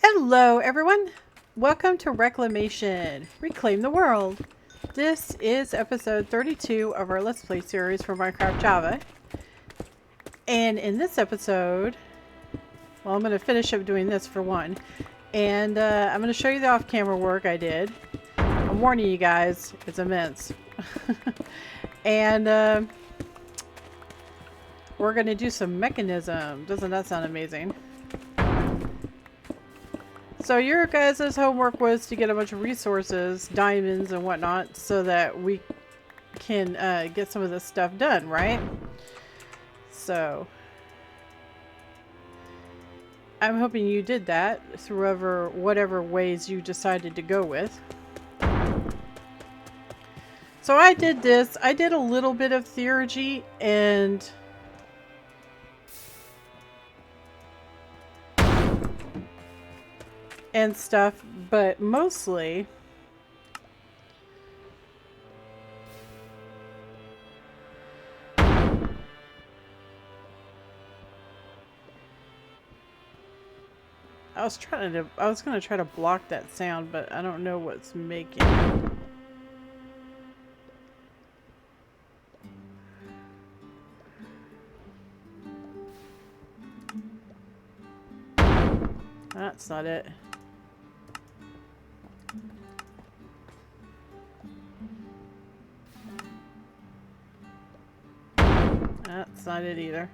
Hello everyone! Welcome to Reclamation, Reclaim the World. This is episode 32 of our Let's Play series for Minecraft Java. And in this episode, well, I'm going to finish up doing this for one. And I'm going to show you the off-camera work I did. I'm warning you guys, it's immense. And we're going to do some mechanism. Doesn't that sound amazing? So your guys' homework was to get a bunch of resources, diamonds and whatnot, so that we can get some of this stuff done, right? So I'm hoping you did that through whatever ways you decided to go with. So I did this. I did a little bit of theurgy and stuff, but mostly I was gonna try to block that sound, but I don't know what's making it. That's not it. That's not it either.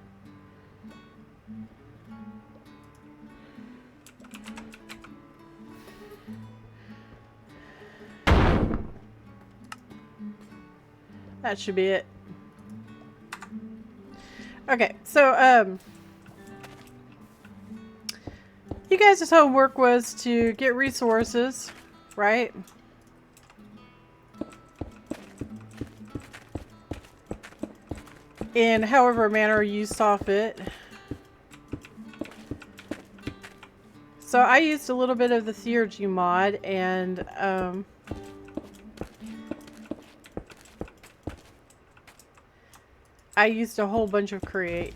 That should be it. Okay, so you guys' homework was to get resources, right? In however manner you saw fit. So I used a little bit of the theurgy mod, and I used a whole bunch of create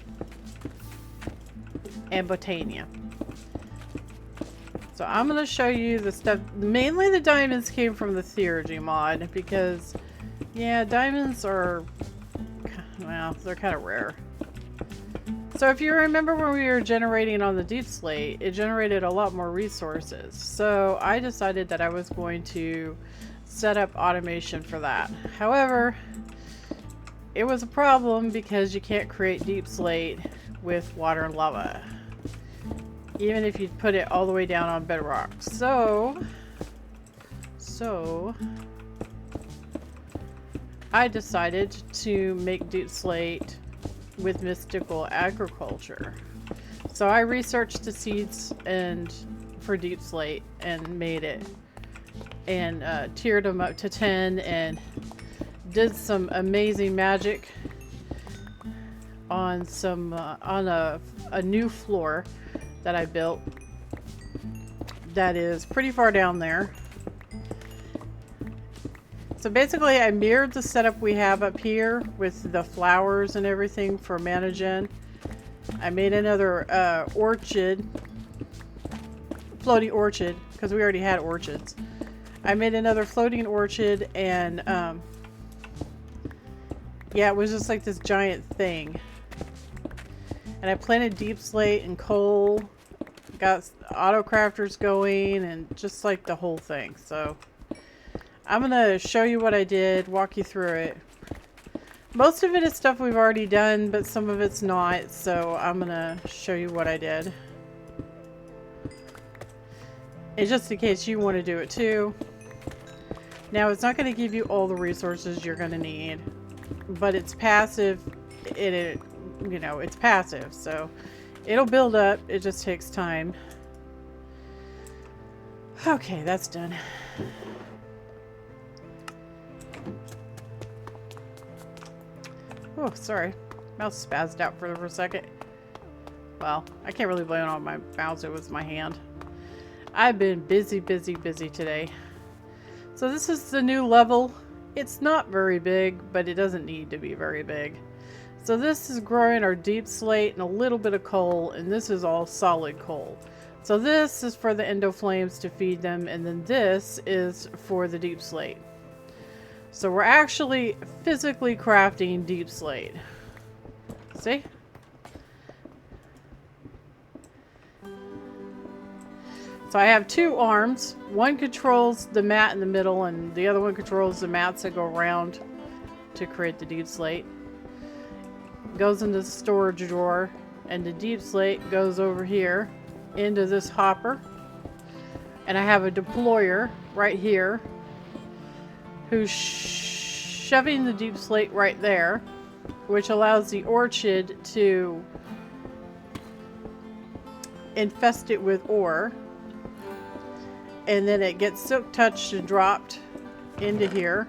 and botania. So I'm going to show you the stuff. Mainly the diamonds came from the theurgy mod because, yeah, diamonds are, well, they're kind of rare. So if you remember when we were generating on the desolate, it generated a lot more resources. So I decided that I was going to set up automation for that. However, it was a problem because you can't create desolate with water and lava, even if you put it all the way down on bedrock. So I decided to make desolate with mystical agriculture. So I researched the seeds for desolate and made it, and tiered them up to 10 and did some amazing magic on a new floor that I built that is pretty far down there. So basically I mirrored the setup we have up here with the flowers and everything for Managen. I made another orchard, floating orchard, because we already had orchards. I made another floating orchard, and yeah, it was just like this giant thing. And I planted desolate and coal, got auto crafters going, and just like the whole thing. So I'm gonna show you what I did, walk you through it. Most of it is stuff we've already done, but some of it's not, so I'm gonna show you what I did. And just in case you want to do it too. Now, it's not going to give you all the resources you're going to need, but it's passive. You know, it's passive, so it'll build up. It just takes time. Okay, that's done. Oh, sorry. Mouse spazzed out for a second. Well, I can't really blame it on my mouse. It was my hand. I've been busy today. So this is the new level. It's not very big, but it doesn't need to be very big. So this is growing our desolate and a little bit of coal, and this is all solid coal. So this is for the endoflames to feed them, and then this is for the deep slate. So we're actually physically crafting deep slate. See? So I have two arms. One controls the mat in the middle, and the other one controls the mats that go around to create the deep slate. Goes into the storage drawer, and the deep slate goes over here into this hopper. And I have a deployer right here who's shoving the deep slate right there, which allows the orchid to infest it with ore. And then it gets silk touched and dropped into here.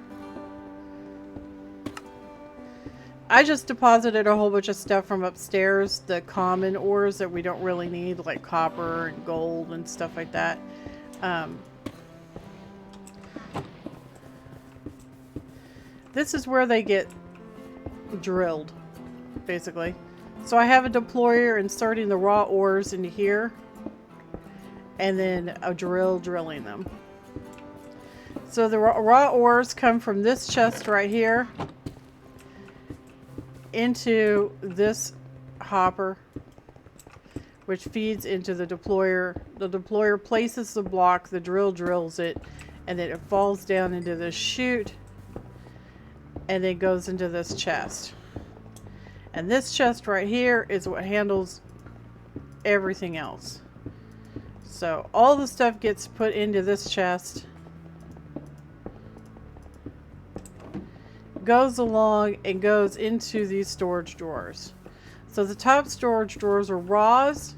I just deposited a whole bunch of stuff from upstairs, the common ores that we don't really need, like copper and gold and stuff like that. This is where they get drilled, basically. So I have a deployer inserting the raw ores into here, and then a drill drilling them. So the raw ores come from this chest right here into this hopper, which feeds into the deployer. The deployer places the block, the drill drills it, and then it falls down into this chute, and then goes into this chest. And this chest right here is what handles everything else. So all the stuff gets put into this chest, goes along and goes into these storage drawers. So the top storage drawers are raws,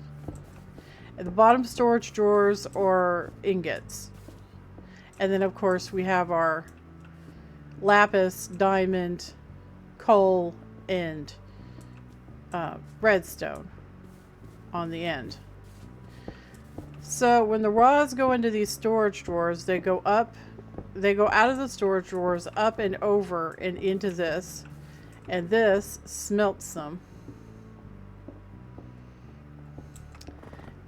and the bottom storage drawers are ingots. And then of course we have our lapis, diamond, coal, and redstone on the end. So when the raws go into these storage drawers, they go up, they go out of the storage drawers, up and over and into this, and this smelts them.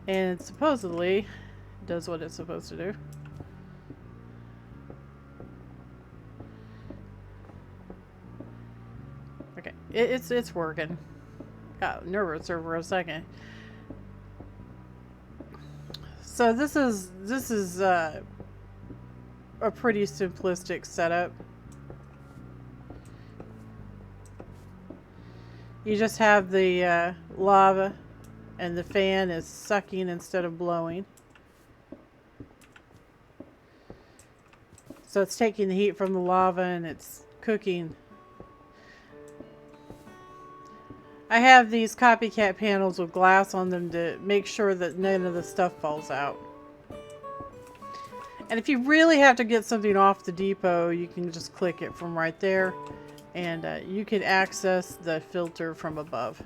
And supposedly does what it's supposed to do. Okay, it's working. Got nervous there for a second. So this is a pretty simplistic setup. You just have the lava, and the fan is sucking instead of blowing. So it's taking the heat from the lava and it's cooking. I have these copycat panels with glass on them to make sure that none of the stuff falls out. And if you really have to get something off the depot, you can just click it from right there, and you can access the filter from above.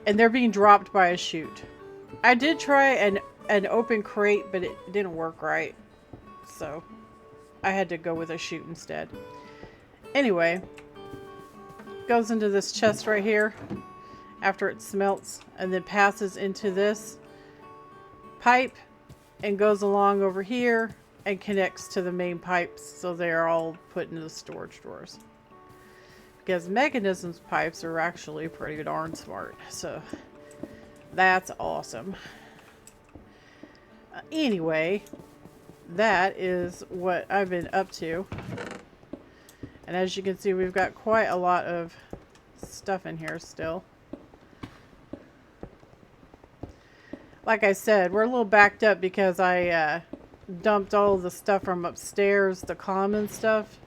And they're being dropped by a chute. I did try an open crate, but it didn't work right, so I had to go with a chute instead. Anyway, goes into this chest right here after it smelts, and then passes into this pipe and goes along over here and connects to the main pipes, so they are all put into the storage drawers. Because mechanisms pipes are actually pretty darn smart, so that's awesome. Anyway, that is what I've been up to. And as you can see, we've got quite a lot of stuff in here still. Like I said, we're a little backed up because I dumped all the stuff from upstairs, the common stuff.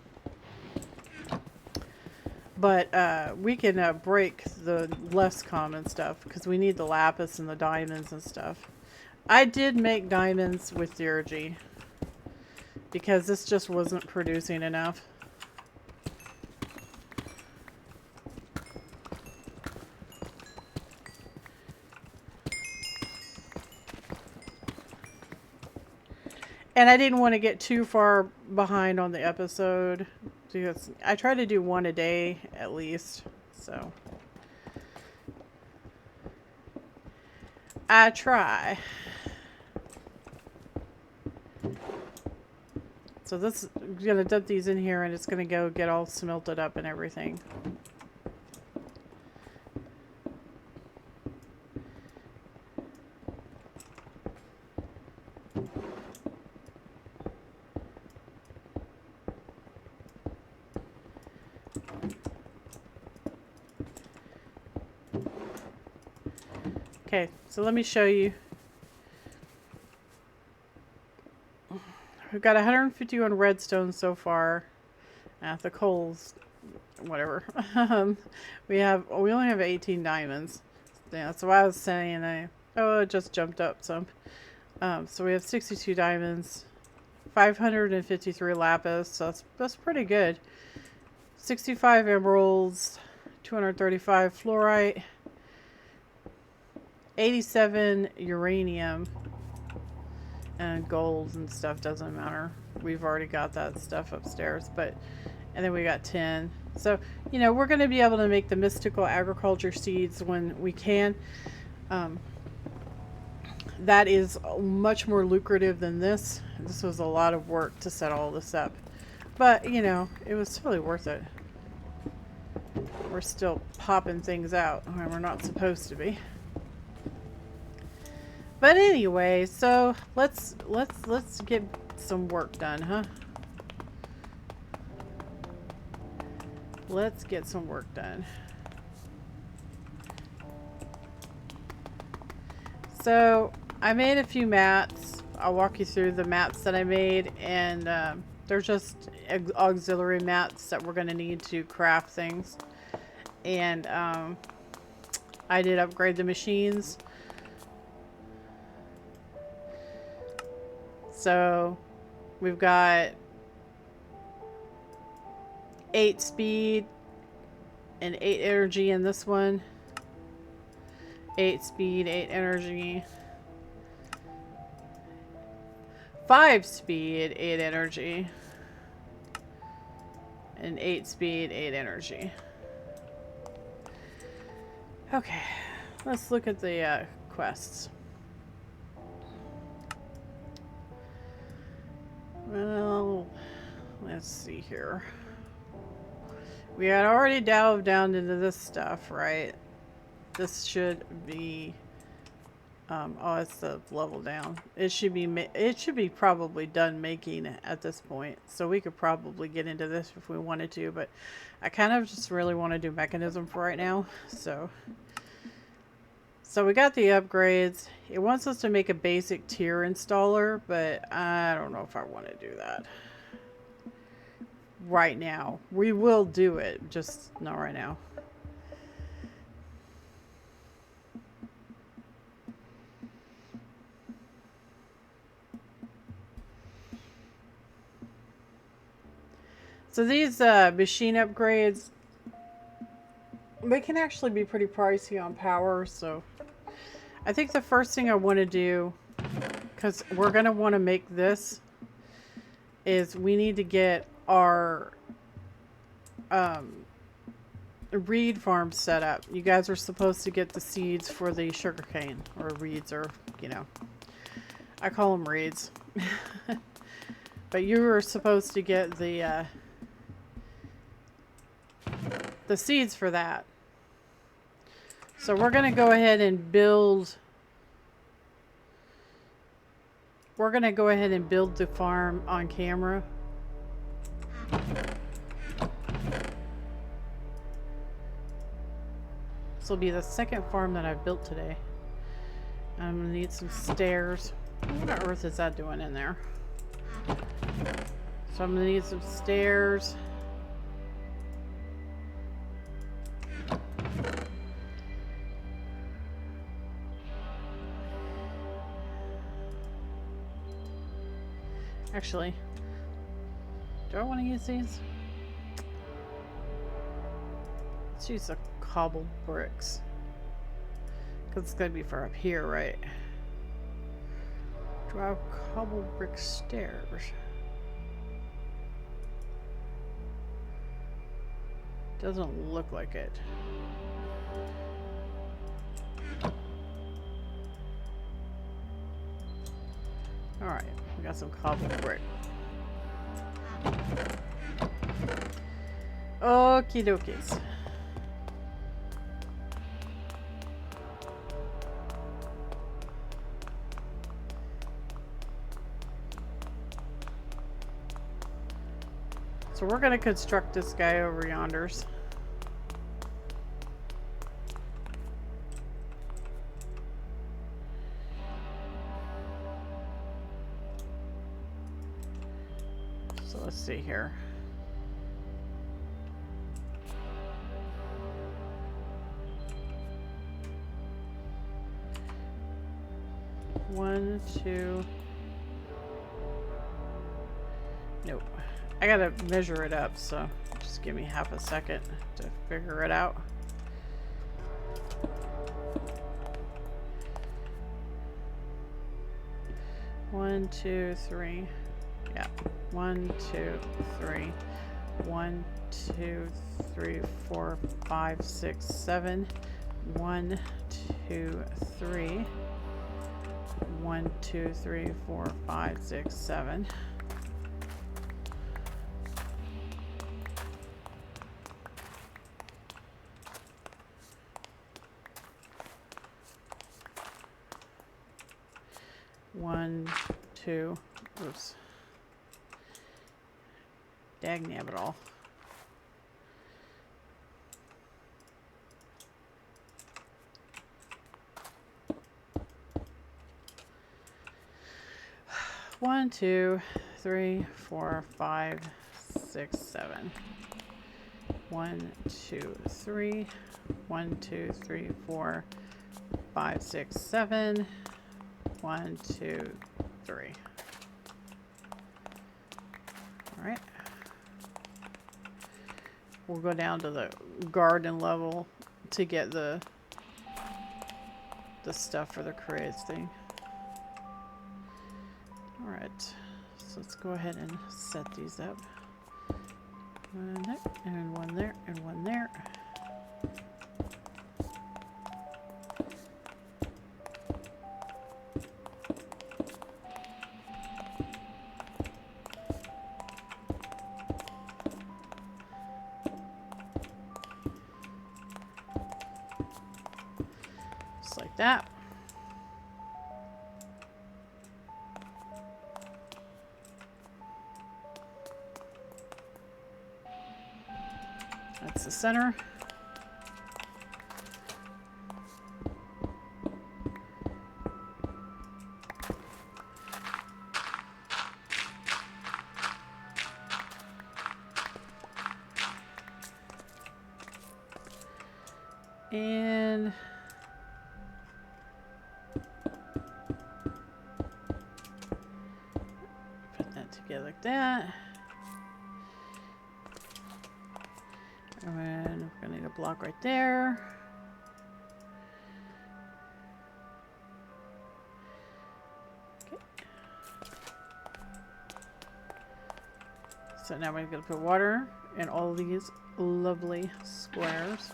But we can break the less common stuff because we need the lapis and the diamonds and stuff. I did make diamonds with theurgy because this just wasn't producing enough. And I didn't want to get too far behind on the episode, because I try to do one a day at least. So I try. So this, I'm gonna dump these in here and it's gonna go get all smelted up and everything. Okay, so let me show you. We've got 151 redstone so far. The coal's whatever. We only have 18 diamonds. Yeah, that's why I was saying it just jumped up some. So we have 62 diamonds, 553 lapis. So that's pretty good. 65 emeralds, 235 fluorite, 87 uranium, and gold and stuff doesn't matter. We've already got that stuff upstairs, and then we got 10. So, you know, we're going to be able to make the mystical agriculture seeds when we can. That is much more lucrative than this. This was a lot of work to set all this up. But, you know, it was totally worth it. We're still popping things out when we're not supposed to be. But anyway, so let's get some work done, huh? Let's get some work done. So I made a few mats. I'll walk you through the mats that I made, and they're just auxiliary mats that we're going to need to craft things. And I did upgrade the machines. So we've got 8 speed and 8 energy in this one. 8 speed, 8 energy. 5 speed, 8 energy. And 8 speed, 8 energy. Okay, let's look at the quests. Well, let's see here. We had already delved down into this stuff, right? This should be, oh, it's the level down. It should be probably done making at this point. So we could probably get into this if we wanted to, but I kind of just really want to do mechanism for right now. So we got the upgrades. It wants us to make a basic tier installer, but I don't know if I want to do that right now. We will do it, just not right now. So these machine upgrades, they can actually be pretty pricey on power, so I think the first thing I want to do, because we're going to want to make this, is we need to get our reed farm set up. You guys are supposed to get the seeds for the sugarcane, or reeds, or, you know, I call them reeds. But you are supposed to get the seeds for that. So we're going to go ahead and build. We're going to go ahead and build the farm on camera. This will be the second farm that I've built today. I'm going to need some stairs. What on earth is that doing in there? So I'm going to need some stairs. Actually, do I want to use these? Let's use the cobbled bricks. Because it's going to be for up here, right? Do I have cobbled brick stairs? Doesn't look like it. Alright, we got some cobble brick. Okie dokies. So we're gonna construct this guy over yonders. So let's see here. One, two. Nope. I gotta measure it up, so just give me half a second to figure it out. One, two, three. Yeah. 1, 2, 3. 1, 2, 3, 4, 5, 6, 7. 1, 2, 3. 1, 2, 3, 4, 5, 6, 7. One, two, oops. Dagnabbit all. One, 2, 3, 4, 5, 6, 7. 1, 2, 3. 1, 2, 3, 4, 5, 6, 7. 1, 2, 3. All right. We'll go down to the garden level to get the stuff for the creates thing. All right. So let's go ahead and set these up. One there, and one there, and one there. Just like that. That's the center. And put that together like that. And then we're gonna need a block right there. Okay. So now we're gonna put water in all these lovely squares.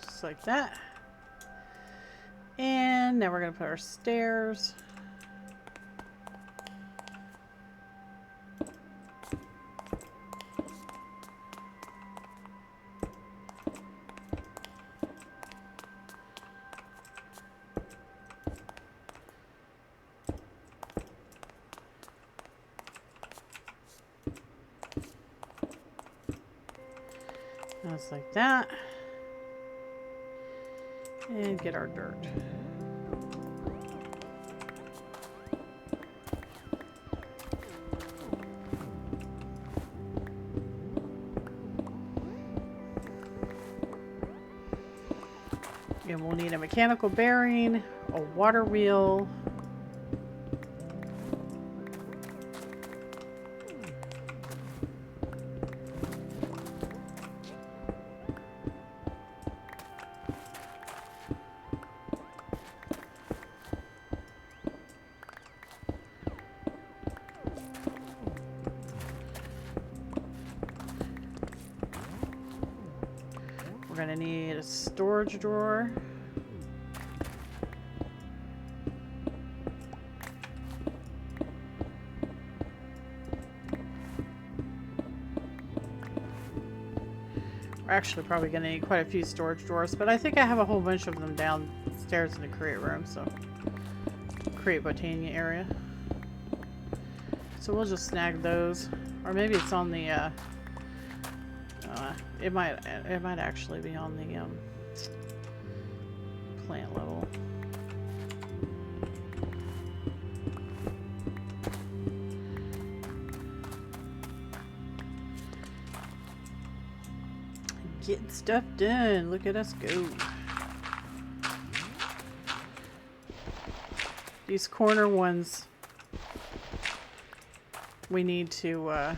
Just like that. And now we're going to put our stairs. Just like that. And get our dirt. And we'll need a mechanical bearing, a water wheel, gonna need a storage drawer. We're actually probably gonna need quite a few storage drawers, but I think I have a whole bunch of them downstairs in the create room, so create botania area. So we'll just snag those, or maybe it's on the. It might actually be on the plant level. Getting stuff done. Look at us go. These corner ones we need to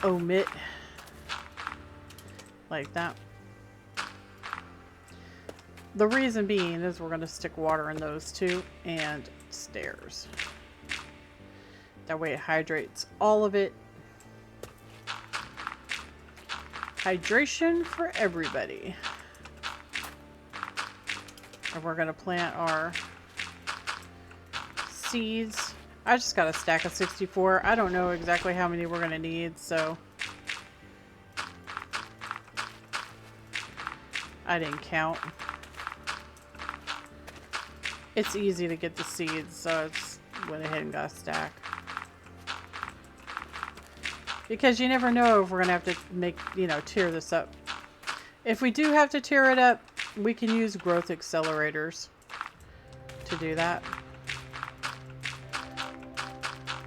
omit like that. The reason being is we're going to stick water in those two and stairs. That way it hydrates all of it. Hydration for everybody. And we're going to plant our seeds. I just got a stack of 64. I don't know exactly how many we're going to need, so I didn't count. It's easy to get the seeds, so it's went ahead and got a stack. Because you never know if we're gonna have to make, tear this up. If we do have to tear it up, we can use growth accelerators to do that.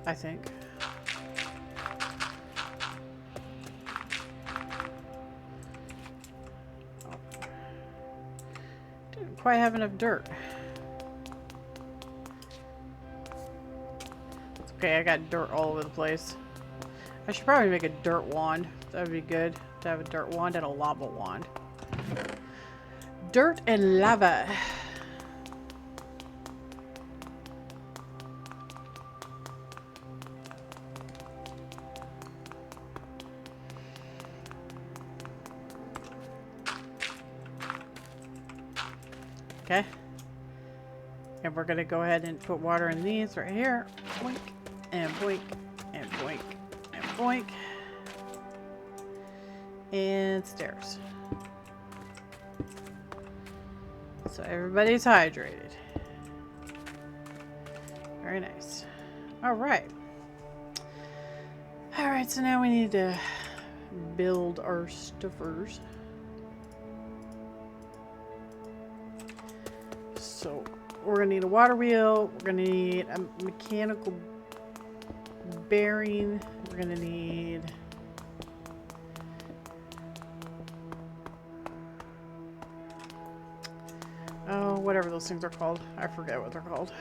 I think. Oh. Didn't quite have enough dirt. Okay, I got dirt all over the place. I should probably make a dirt wand. That would be good to have a dirt wand and a lava wand. Dirt and lava. Okay. And we're going to go ahead and put water in these right here. Boink, and boink, and boink, and boink. And stairs. So everybody's hydrated. Very nice. Alright. Alright, so now we need to build our stuffers. So we're going to need a water wheel. We're going to need a mechanical bearing. We're going to need whatever those things are called. I forget what they're called.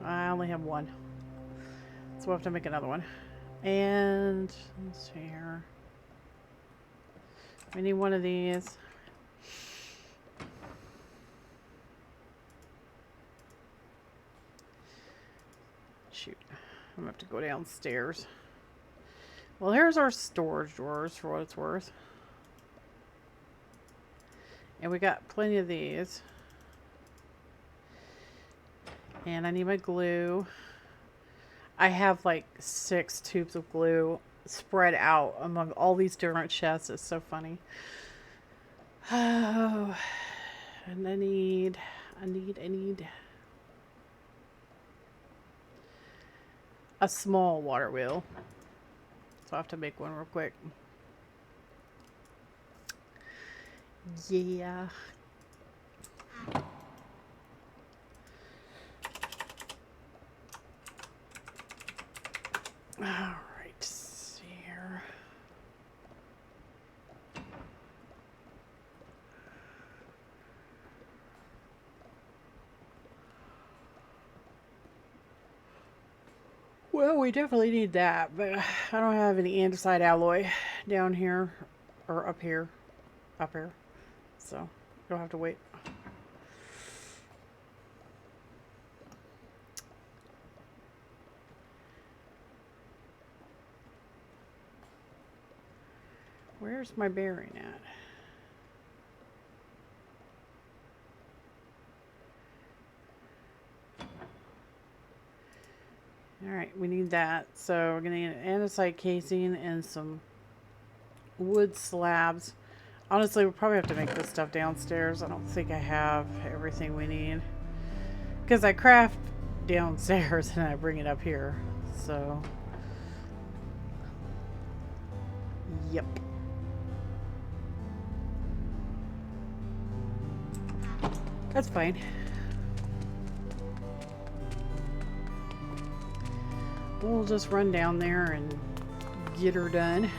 I only have one. So we'll have to make another one. And let's see here. We need one of these. Shoot. I'm gonna have to go downstairs. Well, here's our storage drawers for what it's worth. And we got plenty of these. And I need my glue. I have like 6 tubes of glue spread out among all these different chests. It's so funny. Oh, and I need a small water wheel. So I have to make one real quick. Yeah. All right, see here. Well, we definitely need that, but I don't have any andesite alloy down here or up here. Up here. So you'll have to wait. Where's my bearing at? Alright, we need that. So we're going to need an andesite casing and some wood slabs. Honestly, we'll probably have to make this stuff downstairs. I don't think I have everything we need. Because I craft downstairs and I bring it up here. So, yep. That's fine. We'll just run down there and get her done.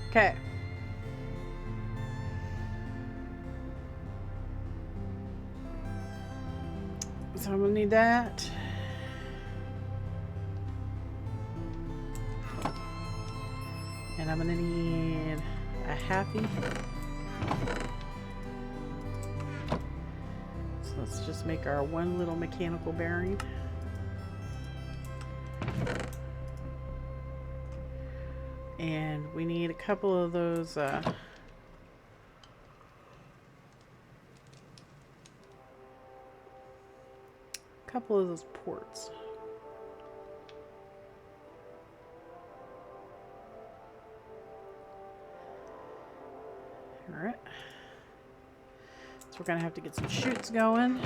Okay. So I'm gonna need that. And I'm gonna need a happy. So let's just make our one little mechanical bearing. And we need a couple of those ports. All right. So we're gonna have to get some chutes going.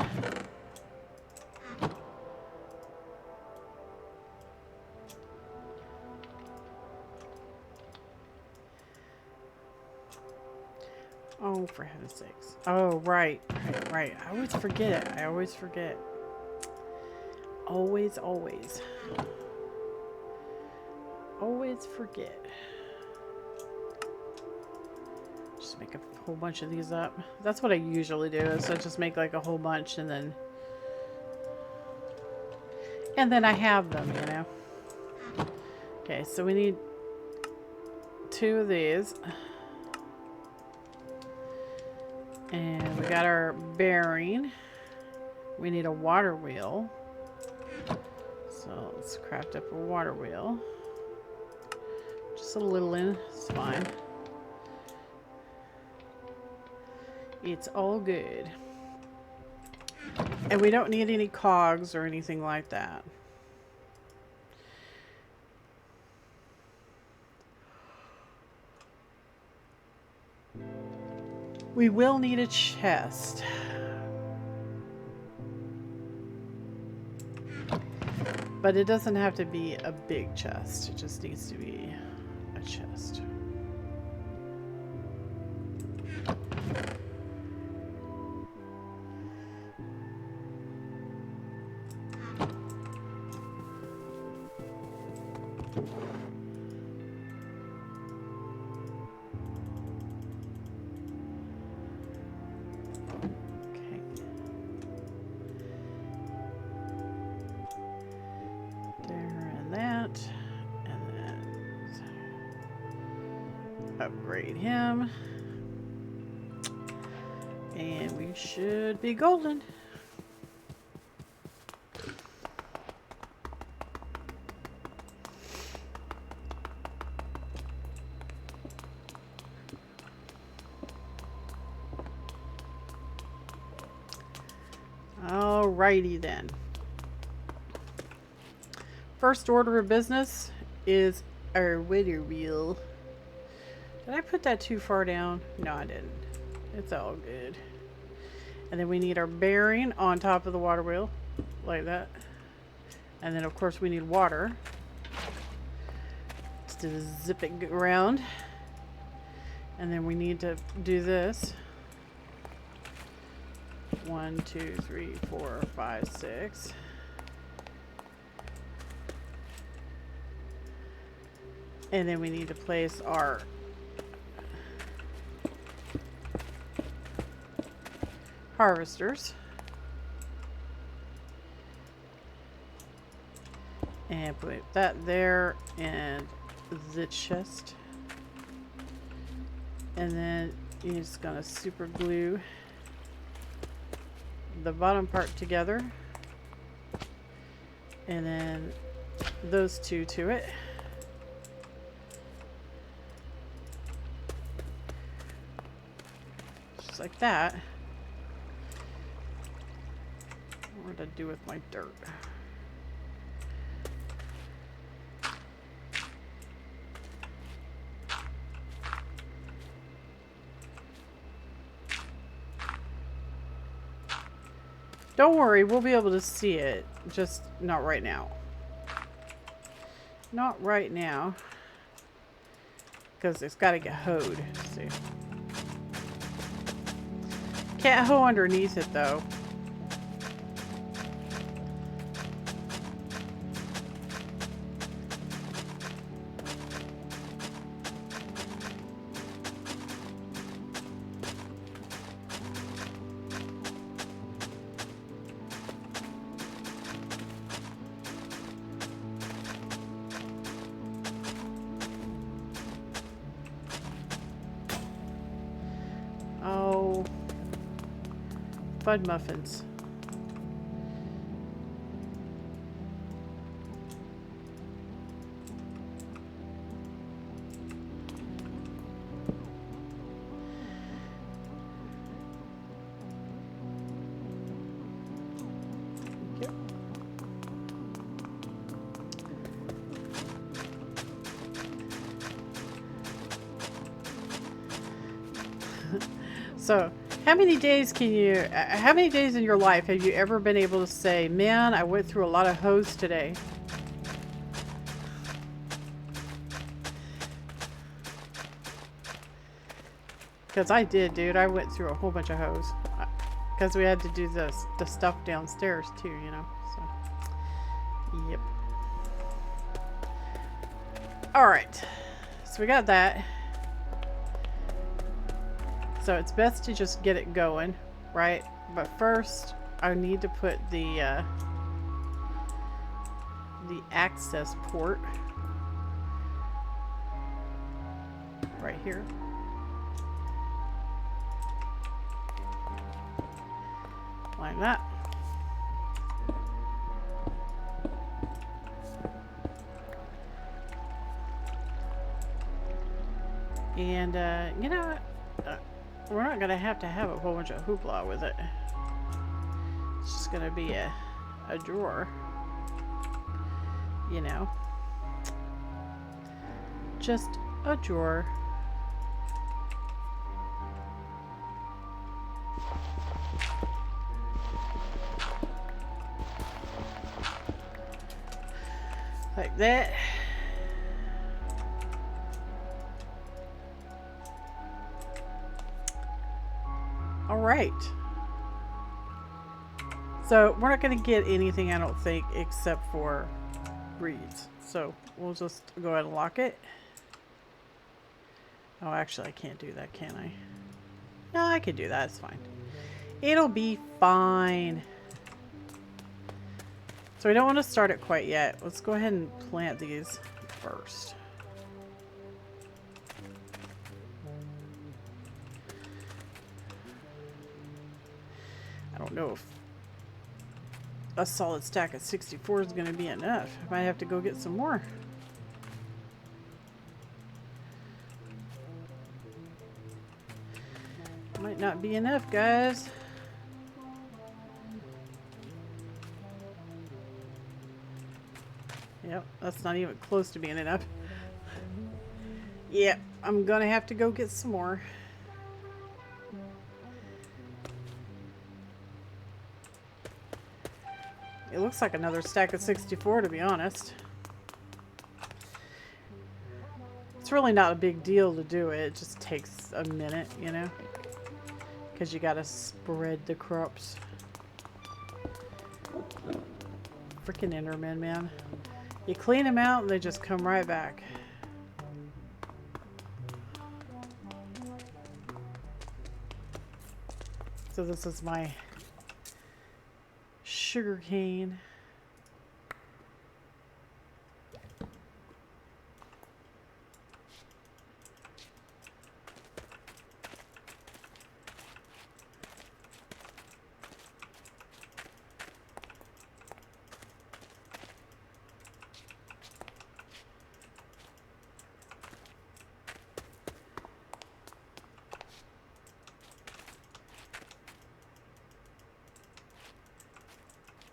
Oh, for heaven's sakes. Oh, right. I always forget it. I always forget. Always forget. Just make a whole bunch of these up. That's what I usually do, is I just make like a whole bunch and then I have them, you know. Okay, so we need 2 of these. And we got our bearing. We need a water wheel. So let's craft up a water wheel. Just a little in, it's fine. It's all good. And we don't need any cogs or anything like that. We will need a chest. But it doesn't have to be a big chest. It just needs to be a chest. Upgrade him. And we should be golden. Alrighty then. First order of business is our water wheel. Did I put that too far down? No, I didn't. It's all good. And then we need our bearing on top of the water wheel, like that. And then of course we need water to zip it around. And then we need to do this. 1, 2, 3, 4, 5, 6. And then we need to place our harvesters. And put that there and the chest. And then you're just gonna super glue the bottom part together. And then those two to it. Just like that. What did I do with my dirt? Don't worry, we'll be able to see it, just not right now. Not right now. Because it's got to get hoed. See. Can't hoe underneath it though. Bud muffins. Yep. So how many days in your life have you ever been able to say, man, I went through a lot of hoes today? Because I did, dude. I went through a whole bunch of hoes. Because we had to do the stuff downstairs too, you know. So, yep. Alright. So we got that. So it's best to just get it going, right? But first, I need to put the access port right here. Like that. And you know what? We're not going to have a whole bunch of hoopla with it. It's just going to be a drawer. You know. Just a drawer. Like that. Alright. So we're not going to get anything, I don't think, except for reeds. So we'll just go ahead and lock it. Oh, actually I can't do that, can I? No, I can do that. It's fine. It'll be fine. So we don't want to start it quite yet. Let's go ahead and plant these first. I don't know if a solid stack of 64 is going to be enough. I might have to go get some more. Might not be enough, guys. Yep, that's not even close to being enough. Yep, I'm going to have to go get some more. It looks like another stack of 64, to be honest. It's really not a big deal to do it. It just takes a minute, you know? Because you gotta spread the crops. Freaking Endermen, man. You clean them out and they just come right back. So this is my sugar cane.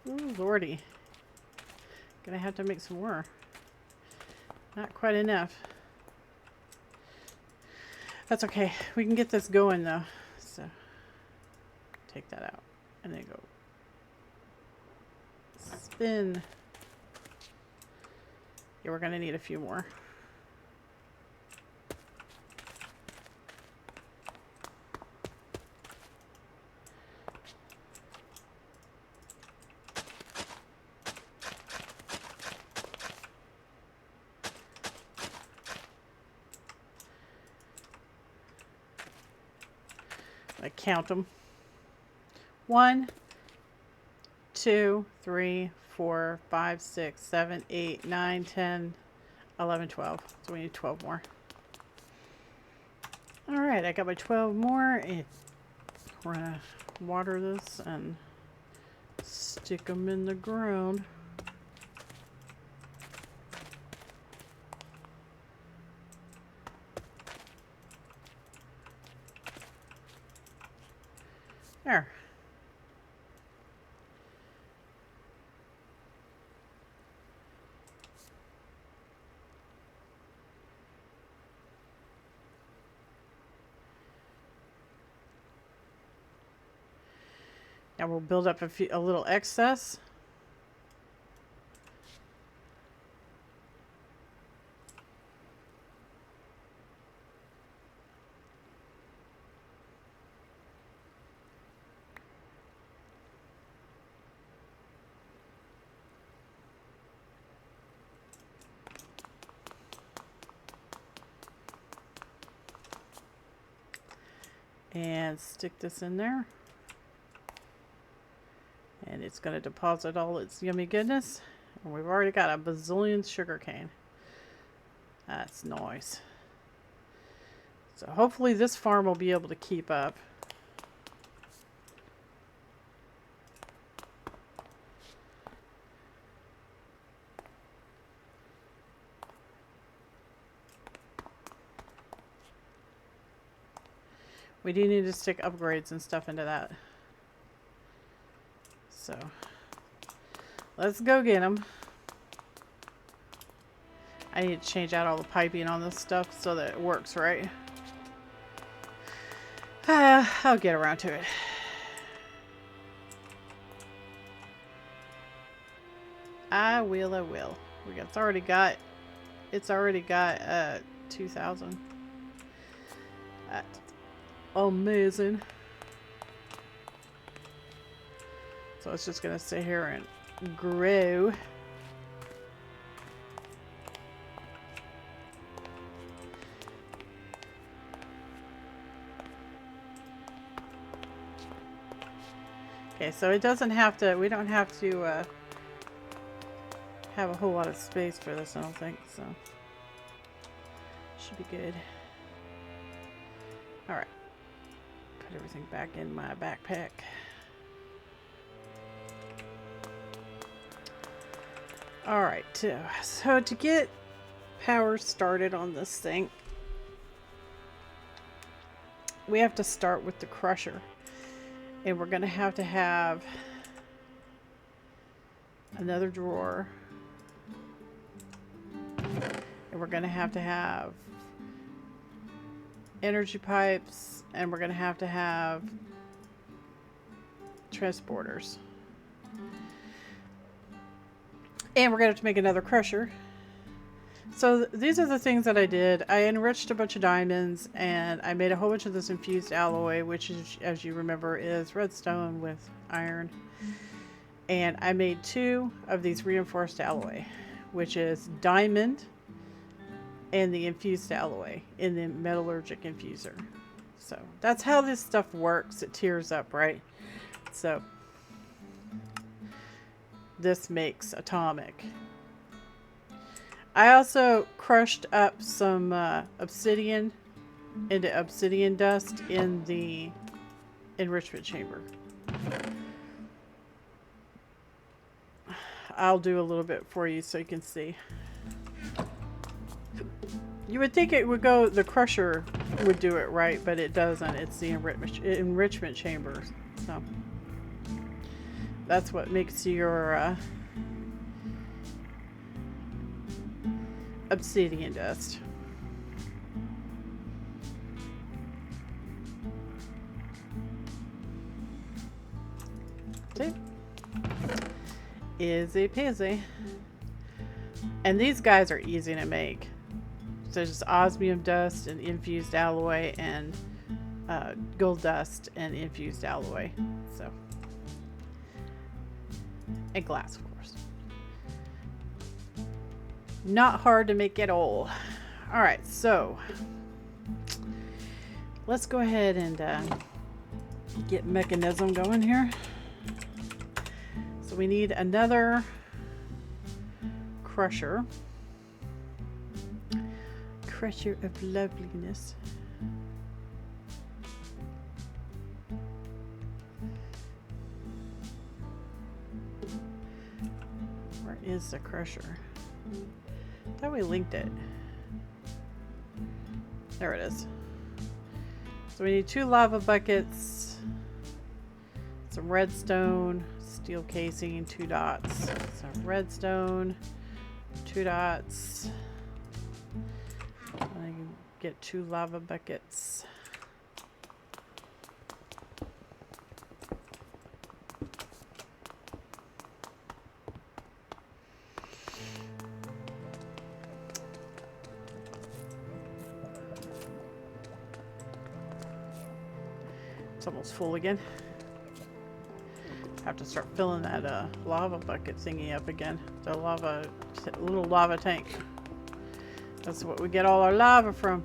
Ooh, lordy. Gonna have to make some more. Not quite enough. That's okay. We can get this going though. So take that out and then go spin. Yeah, we're gonna need a few more. I count them. 1, 2, 3, 4, 5, 6, 7, 8, 9, 10, 11, 12. So we need 12 more. All right, I got my 12 more. And we're gonna water this and stick them in the ground. There. Now we'll build up a little excess. And stick this in there. And it's going to deposit all its yummy goodness. And we've already got a bazillion sugar cane. That's nice. So hopefully this farm will be able to keep up. We do need to stick upgrades and stuff into that. So let's go get them. I need to change out all the piping on this stuff so that it works right. I'll get around to it. I will. It's already got 2,000. That's amazing. So it's just gonna sit here and grow. Okay, so it doesn't have to, we don't have to have a whole lot of space for this, I don't think, so should be good. Alright, put everything back in my backpack. Alright, so to get power started on this thing, we have to start with the crusher. And we're going to have another drawer. And we're going to have energy pipes. And we're going to have transporters. And we're going to have to make another crusher. So these are the things that I did. I enriched a bunch of diamonds and I made a whole bunch of this infused alloy, which is, as you remember, is redstone with iron. And I made 2 of these reinforced alloy, which is diamond and the infused alloy in the metallurgic infuser. So that's how this stuff works. It tears up, right? So this makes atomic. I also crushed up some obsidian into obsidian dust in the enrichment chamber. I'll do a little bit for you so you can see. You would think it would go, the crusher would do it right, but it doesn't. It's the enrichment chamber. So that's what makes your obsidian dust. See? Easy peasy. And these guys are easy to make. So just osmium dust and infused alloy and gold dust and infused alloy. So, and glass, of course. Not hard to make at all. All right, so let's go ahead and get mechanism going here. So we need another crusher. Crusher of loveliness. Where is the crusher? I thought we linked it. There it is. So we need 2 lava buckets, some redstone, steel casing, 2 dots. So redstone, 2 dots. I can get 2 lava buckets. It's almost full again. Have to start filling that lava bucket thingy up again. The little lava tank. That's what we get all our lava from.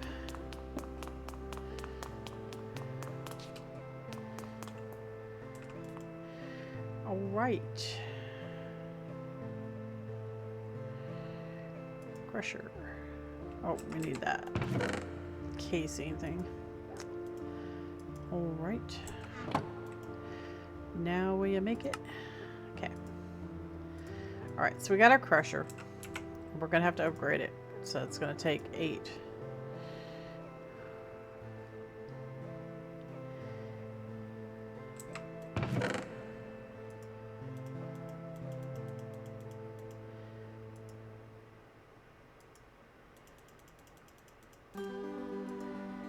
All right. Crusher. Oh, we need that casing thing. All right. Now will you make it? Okay. All right, so we got our crusher. We're gonna have to upgrade it. So it's gonna take 8.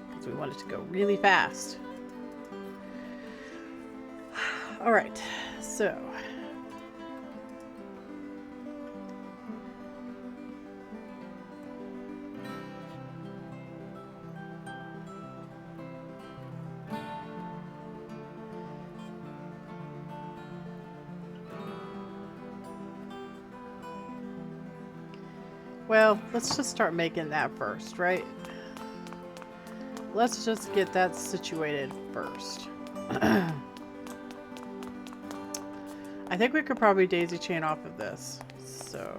Because we want it to go really fast. All right, so well, let's just start making that first, right? Let's just get that situated first. I think we could probably daisy chain off of this. So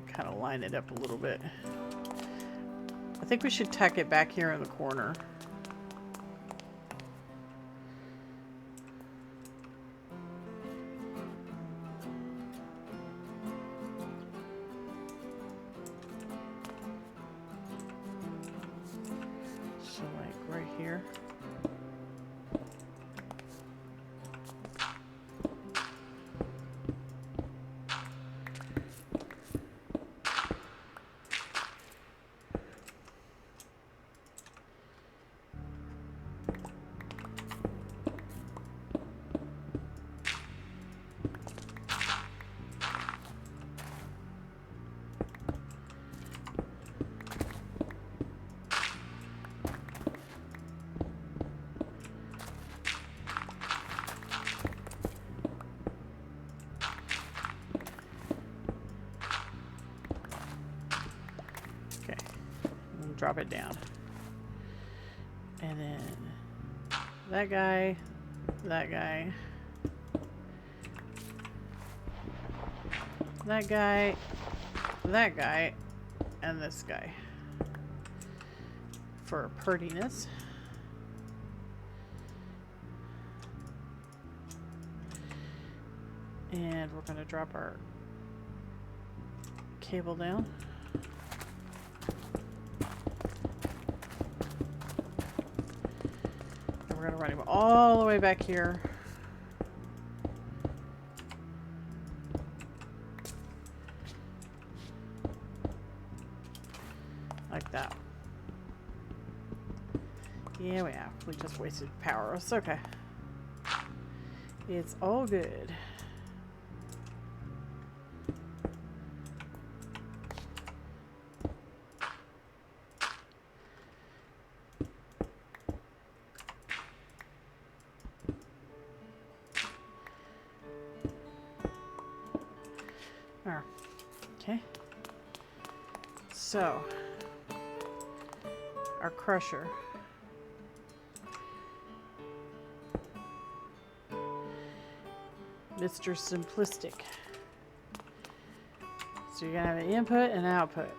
kind of line it up a little bit. I think we should tack it back here in the corner. So like right here. Drop it down. And then that guy, that guy, that guy, that guy, and this guy for prettiness. And we're going to drop our cable down. And we're going to run him all the way back here. Like that. Yeah, we have. We just wasted power. It's okay. It's all good. Okay. So, our crusher. Mr. Simplistic. So you're gonna have an input and an output.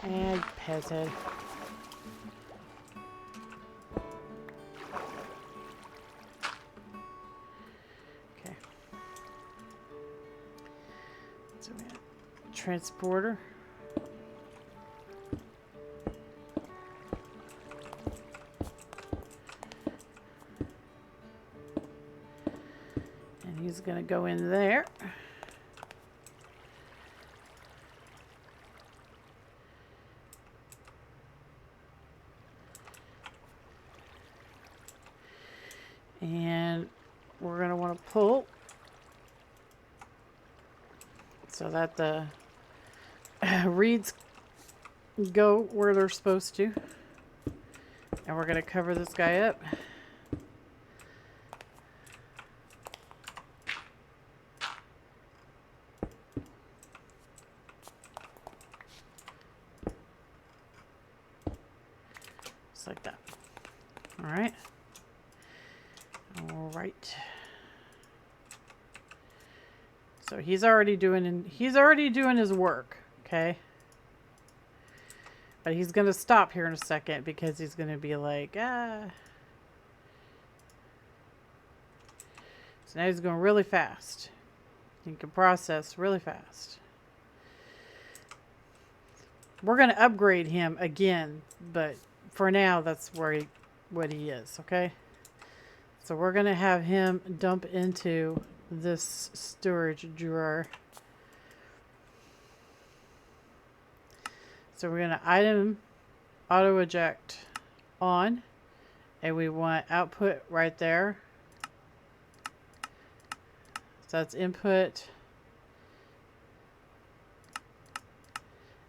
And peasant. Okay. So we have transporter. And he's going to go in there. And we're going to want to pull so that the reeds go where they're supposed to. And we're going to cover this guy up. Just like that. All right. All right. So he's already doing his work, okay? But he's going to stop here in a second because he's going to be like, ah. So now he's going really fast. He can process really fast. We're going to upgrade him again, but for now that's what he is, okay? So we're going to have him dump into this storage drawer. So we're going to item auto eject on, and we want output right there. So that's input,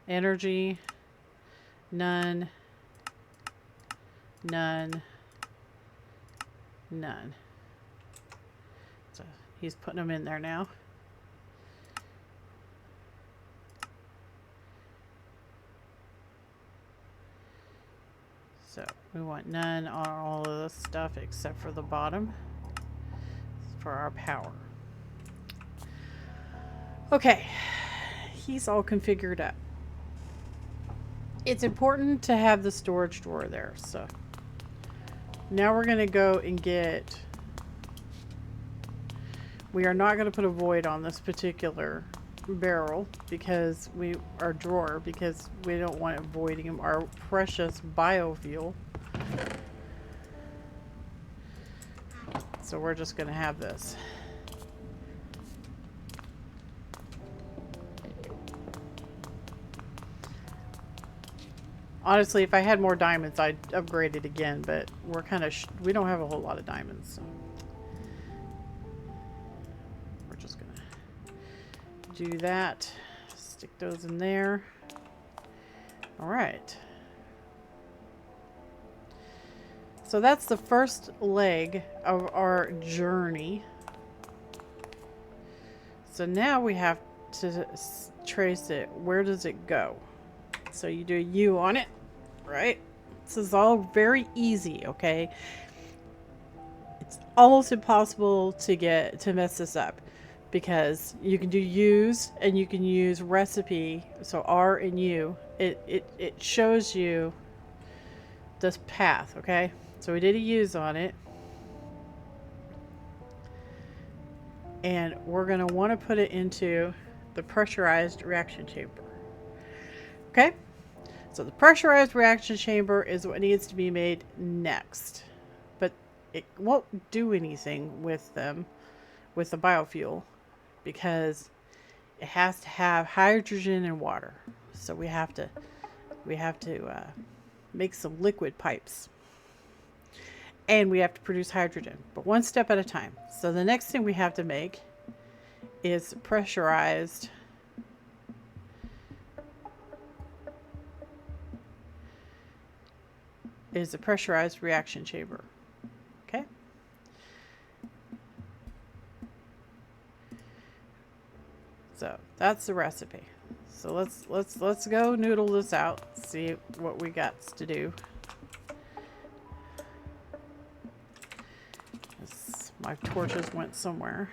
energy, none, none, none. So he's putting them in there now. So we want none on all of this stuff except for the bottom for our power. Okay, he's all configured up. It's important to have the storage drawer there. So now we're going to go and get, we are not going to put a void on this particular barrel because our drawer, because we don't want it voiding our precious biofuel. So we're just going to have this. Honestly, if I had more diamonds, I'd upgrade it again, but we're kind of we don't have a whole lot of diamonds, so we're just going to do that. Stick those in there. All right. So that's the first leg of our journey. So now we have to trace it. Where does it go? So you do a U on it, right? This is all very easy, okay? It's almost impossible to mess this up because you can do U's and you can use recipe. So R and U, it shows you this path, okay? So we did a U's on it. And we're going to want to put it into the pressurized reaction chamber. Okay? So the pressurized reaction chamber is what needs to be made next. But it won't do anything with them, with the biofuel, because it has to have hydrogen and water. So we have to make some liquid pipes. And we have to produce hydrogen, but one step at a time. So the next thing we have to make is a pressurized reaction chamber. Okay? So that's the recipe. So let's go noodle this out, see what we got to do. My torches went somewhere.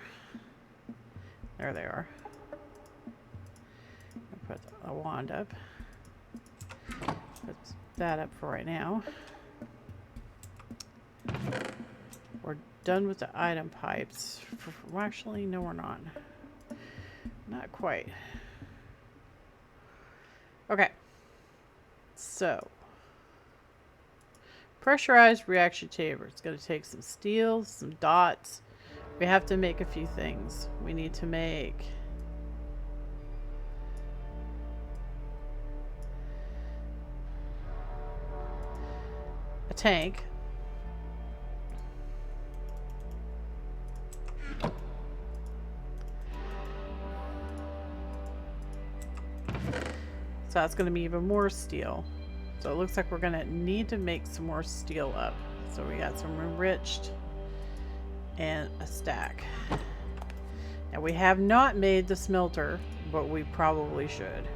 There they are. I'll put a wand up. Put that up for right now. We're done with the item pipes. Well, actually, no, we're not. Not quite. Okay. So, pressurized reaction chamber. It's going to take some steel, some dots. We have to make a few things. We need to make a tank. So that's going to be even more steel. So it looks like we're going to need to make some more steel up. So we got some enriched and a stack. Now we have not made the smelter, but we probably should.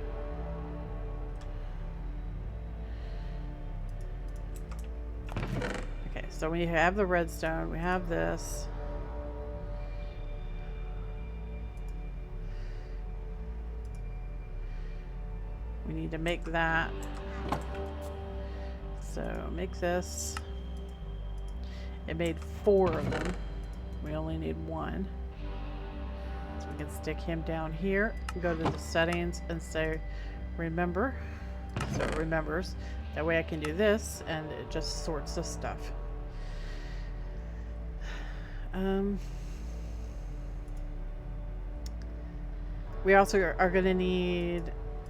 Okay, so we have the redstone, we have this. We need to make that. So make this. It made 4 of them. We only need 1. So we can stick him down here, go to the settings and say remember. So it remembers. That way I can do this and it just sorts the stuff. We also are going to need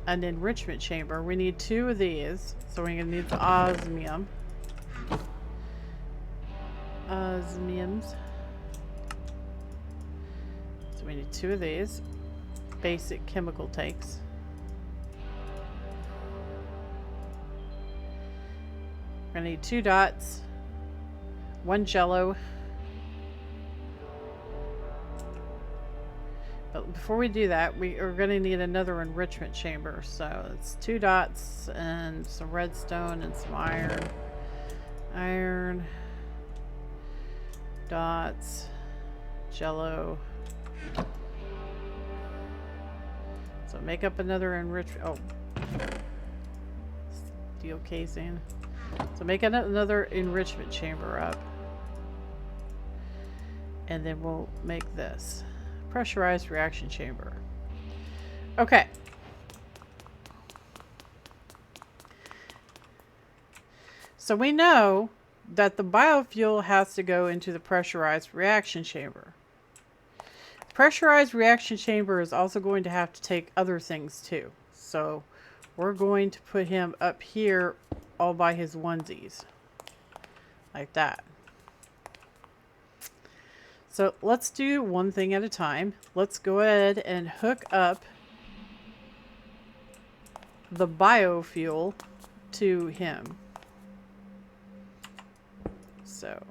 an enrichment chamber. We need 2 of these. So we're going to need the osmium. Osmiums. So we need 2 of these. Basic chemical tanks. We're going to need 2 dots. 1 jello. But before we do that, we are going to need another enrichment chamber. So it's 2 dots and some redstone and some iron. Iron. Dots. Jello. So make up another enrichment. Oh. Steel casing. So make another enrichment chamber up. And then we'll make this. Pressurized reaction chamber. Okay. So we know that the biofuel has to go into the pressurized reaction chamber. Pressurized reaction chamber is also going to have to take other things too. So we're going to put him up here all by his onesies. Like that. So let's do one thing at a time. Let's go ahead and hook up the biofuel to him. So.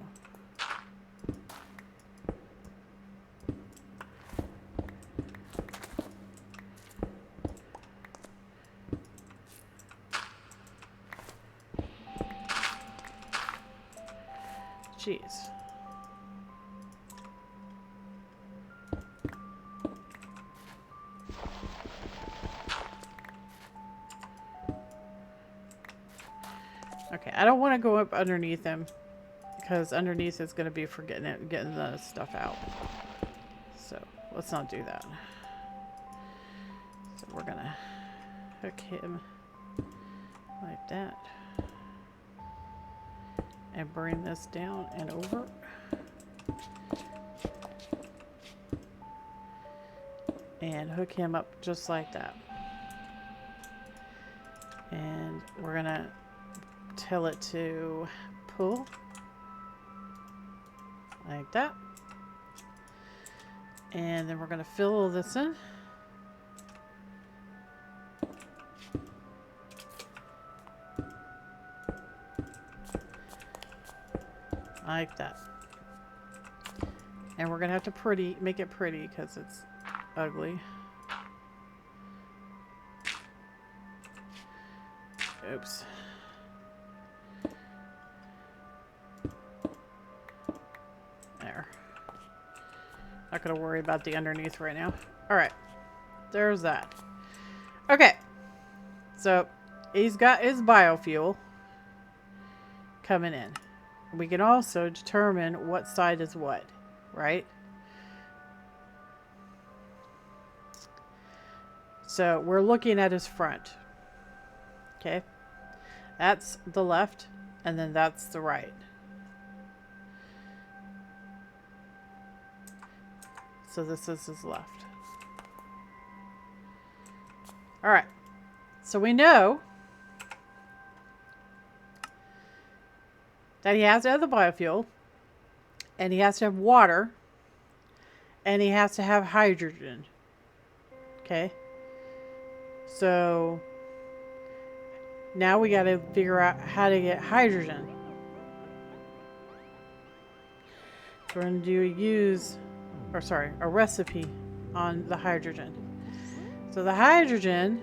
Jeez. Okay, I don't want to go up underneath him because underneath is going to be for getting the stuff out. So let's not do that. So we're going to hook him like that and bring this down and over. And hook him up just like that. And we're going to tell it to pull like that. And then we're going to fill all this in. Like that. And we're going to have to make it pretty because it's ugly. Oops. There. Not going to worry about the underneath right now. Alright. There's that. Okay. So, he's got his biofuel coming in. We can also determine what side is what, right? So, we're looking at his front. Okay. That's the left, and then that's the right. So this is his left. Alright. So we know that he has to have the biofuel, and he has to have water, and he has to have hydrogen. Okay. So now we got to figure out how to get hydrogen. So we're going to a recipe on the hydrogen. So the hydrogen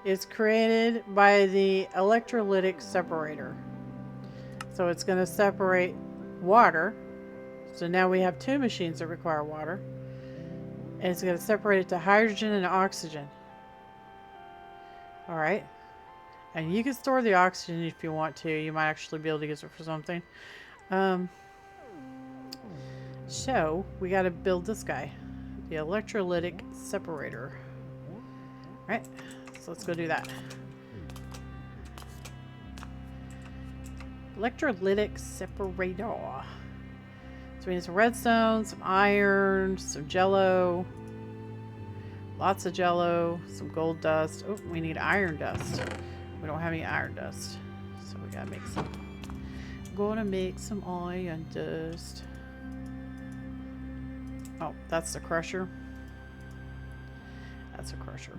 is created by the electrolytic separator. So it's going to separate water. So now we have two machines that require water. And it's going to separate it to hydrogen and oxygen. Alright. And you can store the oxygen if you want to. You might actually be able to use it for something. So, we got to build this guy. The electrolytic separator. Right? So let's go do that. Electrolytic separator. So we need some redstone, some iron, some jello. Lots of jello, some gold dust. Oh, we need iron dust. We don't have any iron dust. So we gotta make some. I'm gonna make some iron dust. Oh, that's the crusher. That's a crusher.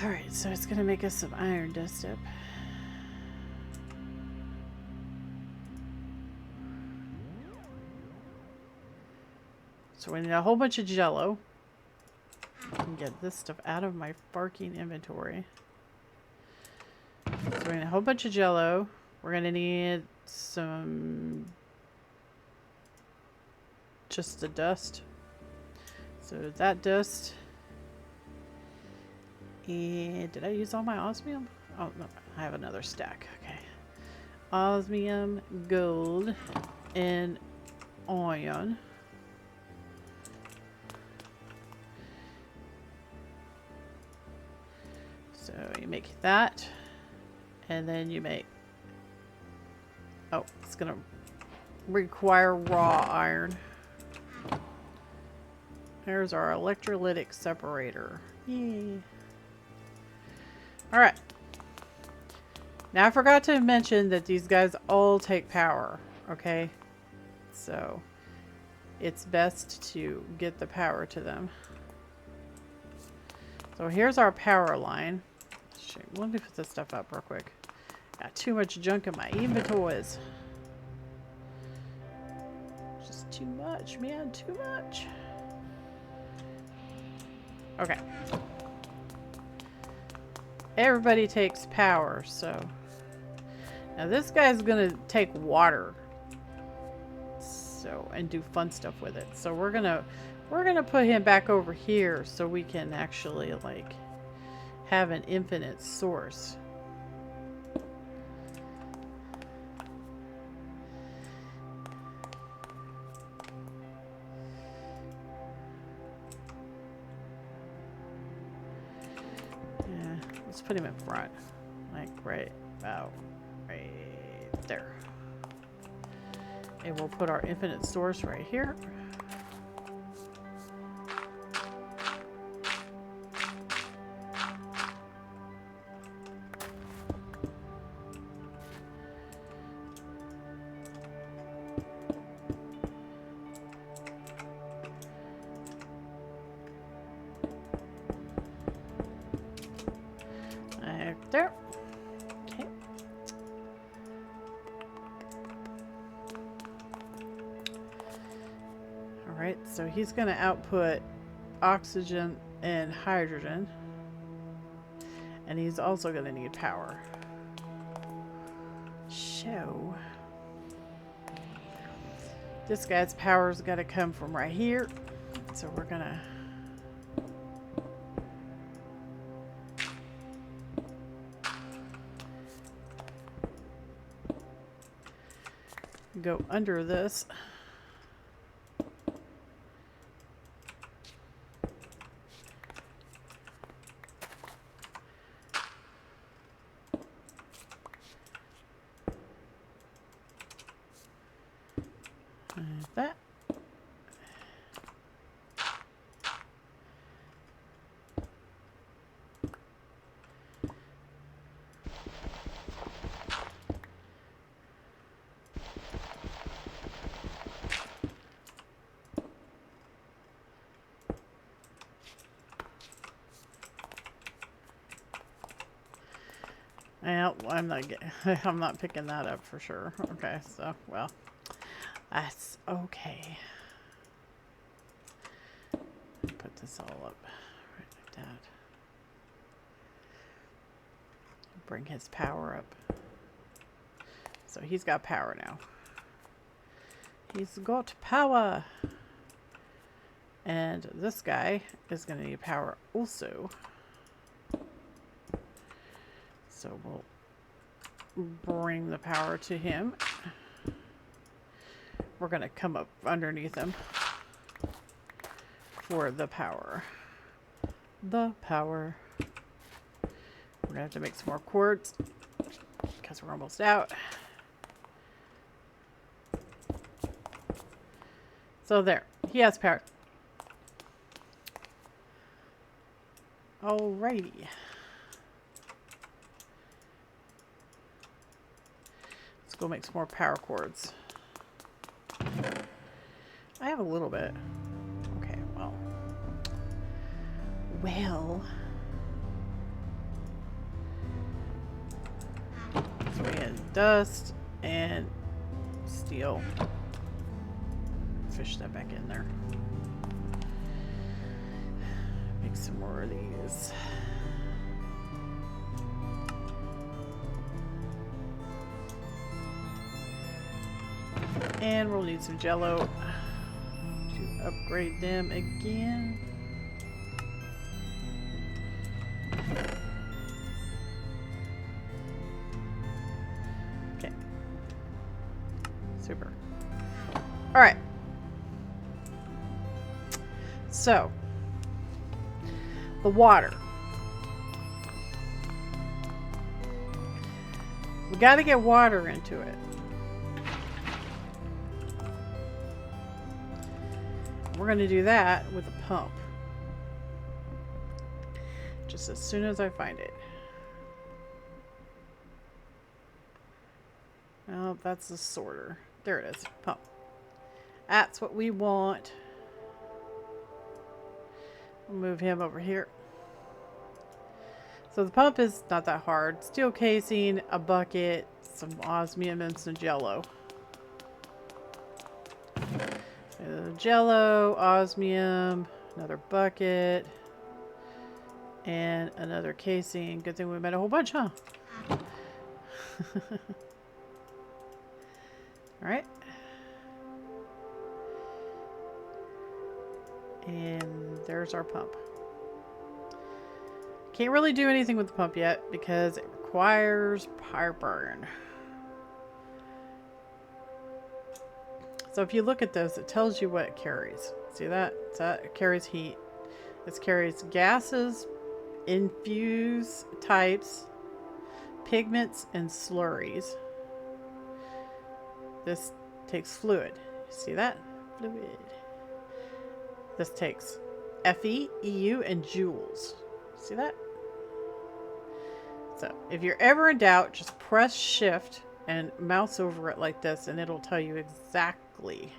Alright, so it's gonna make us some iron dust up. So we need a whole bunch of jello. I can get this stuff out of my barking inventory. So we need a whole bunch of jello. We're going to need some... just the dust. So that dust. And did I use all my osmium? Oh, no. I have another stack. Okay. Osmium, gold, and iron. So you make that, and then you make, oh, it's gonna require raw iron. There's our electrolytic separator. Yay. Alright. Now I forgot to mention that these guys all take power, okay? So, it's best to get the power to them. So here's our power line. Shit, let me put this stuff up real quick. Got too much junk in my inventories. Just too much, man, too much. Okay. Everybody takes power, so now this guy's gonna take water, so, and do fun stuff with it. So we're gonna put him back over here so we can actually like have an infinite source. Yeah, let's put him in front, like right about right there. And we'll put our infinite source right here. There. Okay. Alright, so he's going to output oxygen and hydrogen. And he's also going to need power. So, this guy's power's got to come from right here. So we're going to go under this. Like that. Well, I'm not picking that up for sure. Okay, so, well, that's okay. Put this all up right like that. Bring his power up. So he's got power now. He's got power. And this guy is going to need power also. So we'll bring the power to him. We're going to come up underneath him for the power. The power. We're going to have to make some more quartz because we're almost out. So there. He has power. Alrighty. Let's go make some more power cords. I have a little bit. Okay, well. So we had dust and steel. Fish that back in there. Make some more of these. And we'll need some jello to upgrade them again. Okay. Super. All right. So, the water. We got to get water into it. We're going to do that with a pump. Just as soon as I find it. Oh, that's the sorter. There it is. Pump. That's what we want. We'll move him over here. So the pump is not that hard. Steel casing, a bucket, some osmium, and some jello. So jello, osmium, another bucket, and another casing. Good thing we made a whole bunch, huh? Alright. And there's our pump. Can't really do anything with the pump yet because it requires power burn. So if you look at this, it tells you what it carries. See that? It carries heat. It carries gases, infuse types, pigments, and slurries. This takes fluid. See that? Fluid. This takes Fe, Eu, and joules. See that? So if you're ever in doubt, just press shift and mouse over it like this and it'll tell you exactly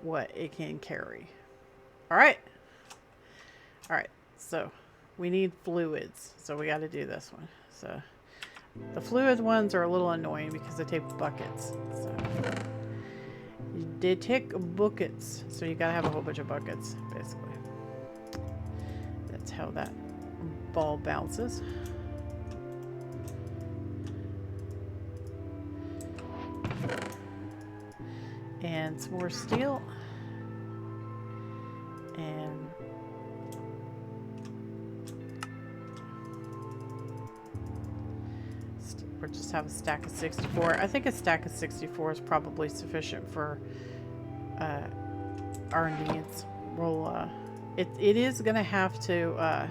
what it can carry. Alright. Alright, so we need fluids. So we got to do this one. So the fluid ones are a little annoying because they take buckets. So they take buckets. So you got to have a whole bunch of buckets, basically. That's how that ball bounces. And some more steel. And we'll just have a stack of 64. I think a stack of 64 is probably sufficient for our needs. We'll it is gonna have to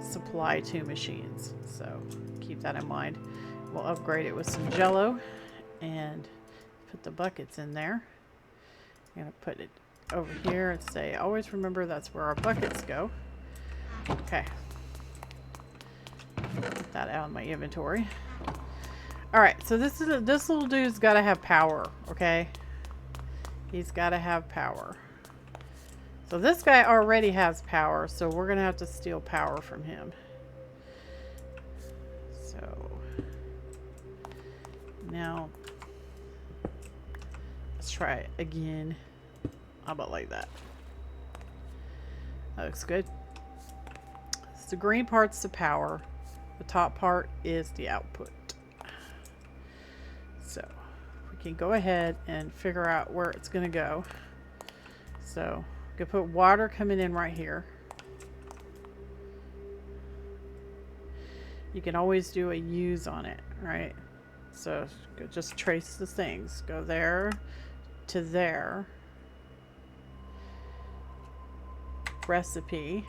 supply 2 machines, so keep that in mind. We'll upgrade it with some jello and put the buckets in there. I'm gonna put it over here and say, always remember that's where our buckets go. Okay. Put that out of my inventory. Alright, so this little dude's gotta have power, okay? He's gotta have power. So this guy already has power, so we're gonna have to steal power from him. So now let's try it again. How about like that? That looks good. So the green part's the power. The top part is the output. So we can go ahead and figure out where it's going to go. So we can put water coming in right here. You can always do a use on it, right? So just trace the things. Go there to there. Recipe.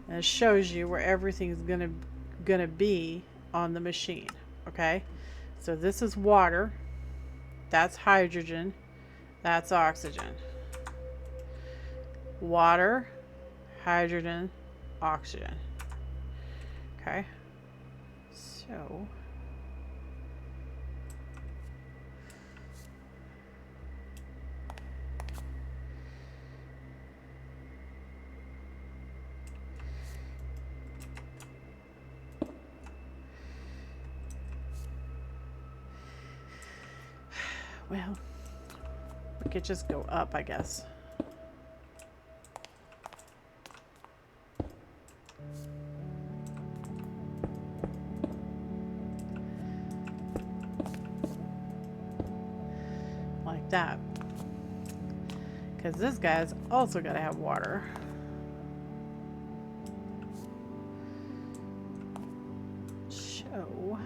And it shows you where everything's gonna be on the machine. Okay, so this is water, that's hydrogen, that's oxygen. Water, hydrogen, oxygen. Okay, so well, we could just go up, I guess. Like that. Because this guy's also got to have water. Show.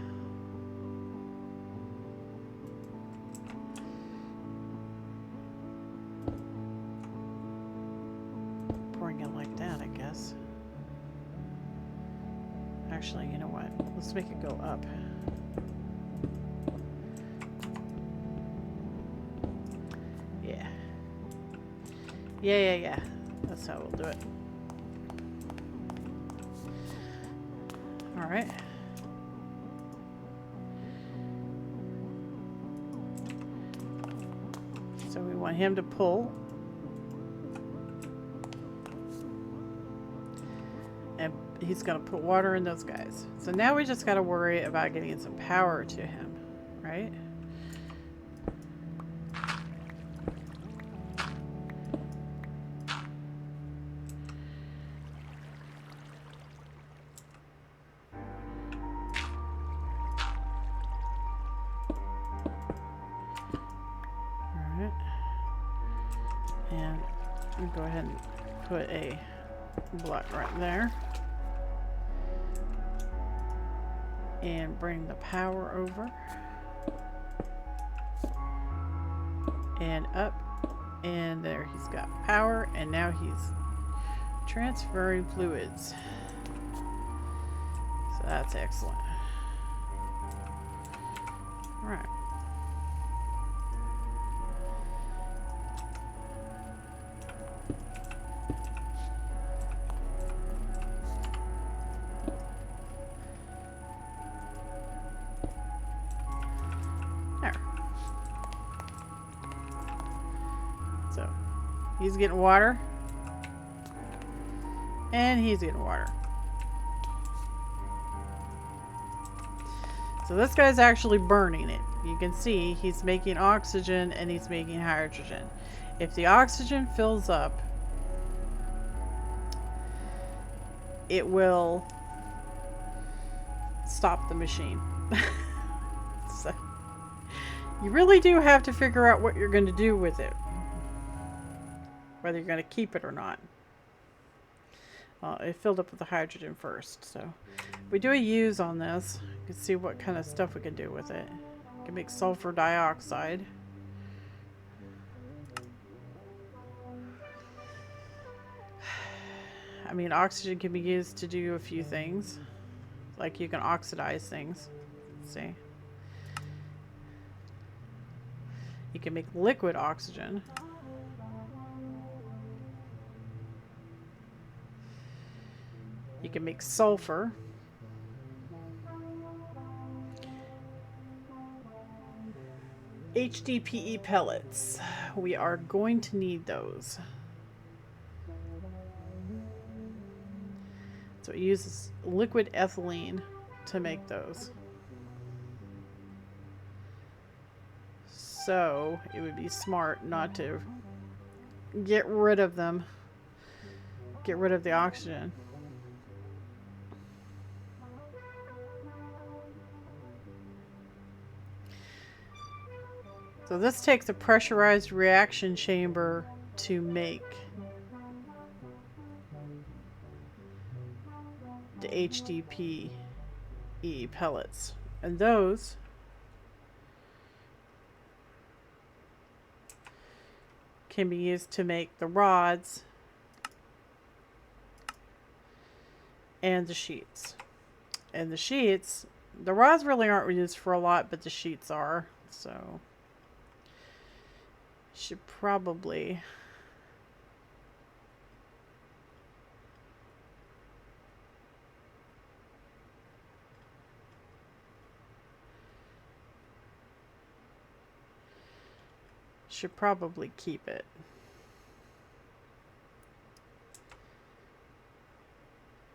Pouring it like that, I guess. Actually, you know what? Let's make it go up. Yeah. Yeah. That's how we'll do it. Alright. So we want him to pull. And he's going to put water in those guys. So now we just got to worry about getting some power to him, right? Alright. And we'll go ahead and put a block right there. And bring the power over. And up. And there, he's got power. And now he's transferring fluids. So that's excellent. Alright. There. So, he's getting water. And he's getting water. So this guy's actually burning it. You can see he's making oxygen and he's making hydrogen. If the oxygen fills up, it will stop the machine. So you really do have to figure out what you're going to do with it. Whether you're going to keep it or not. It filled up with the hydrogen first, so if we do a use on this, you can see what kind of stuff we can do with it. We can make sulfur dioxide. I mean, oxygen can be used to do a few things. Like you can oxidize things. Let's see. You can make liquid oxygen. You can make sulfur. HDPE pellets. We are going to need those. So it uses liquid ethylene to make those. So it would be smart not to get rid of them. Get rid of the oxygen. So this takes a pressurized reaction chamber to make the HDPE pellets. And those can be used to make the rods and the sheets. And the sheets, the rods really aren't used for a lot, but the sheets are. So should probably keep it.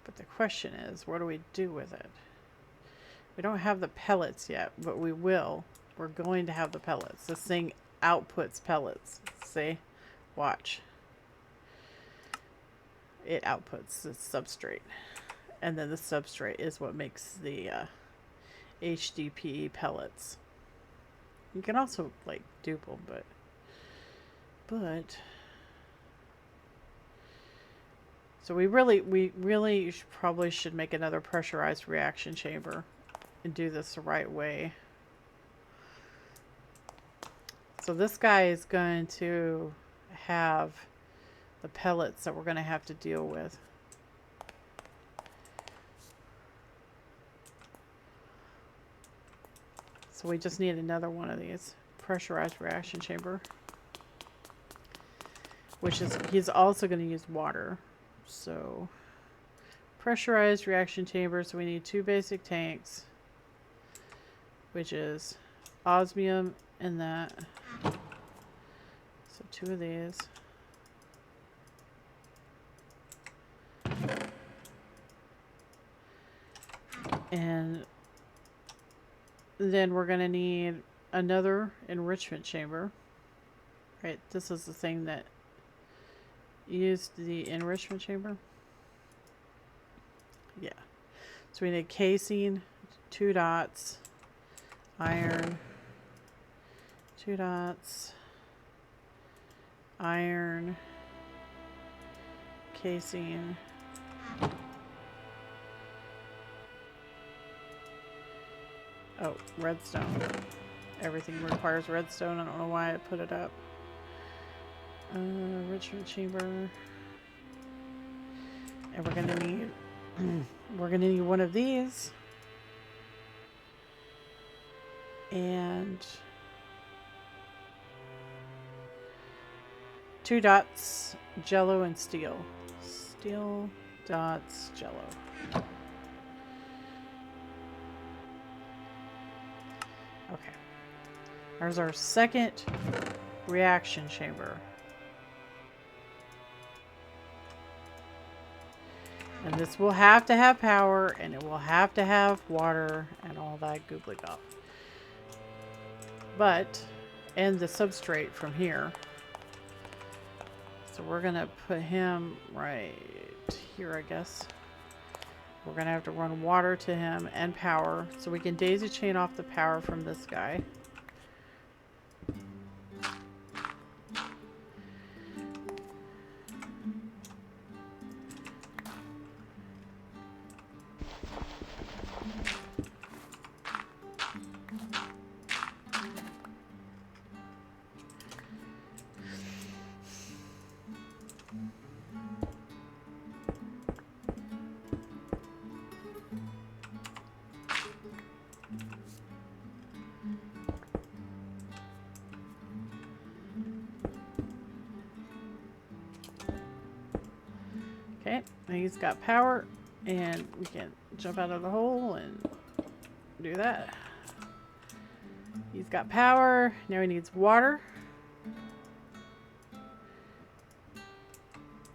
But the question is, what do we do with it? We don't have the pellets yet, but we will. We're going to have the pellets. This thing outputs pellets. See? Watch. It outputs the substrate. And then the substrate is what makes the HDPE pellets. You can also like dupe them, but so we really probably should make another pressurized reaction chamber and do this the right way. So this guy is going to have the pellets that we're going to have to deal with. So we just need another one of these. Pressurized reaction chamber. Which is, he's also going to use water. So, pressurized reaction chamber. So we need 2 basic tanks. Which is osmium and that. 2 of these. And then we're going to need another enrichment chamber. Right, this is the thing that used the enrichment chamber. Yeah. So we need casing, 2 dots, iron, 2 dots, iron, casing, oh, redstone. Everything requires redstone. I don't know why I put it up. Enrichment chamber. And we're gonna need one of these. And 2 dots, jello and steel. Steel, dots, jello. Okay. There's our second reaction chamber. And this will have to have power, and it will have to have water and all that goobly-gob. But, and the substrate from here. So we're gonna put him right here, I guess. We're gonna have to run water to him and power, so we can daisy chain off the power from this guy. Okay, now he's got power, and we can jump out of the hole and do that. He's got power, now he needs water.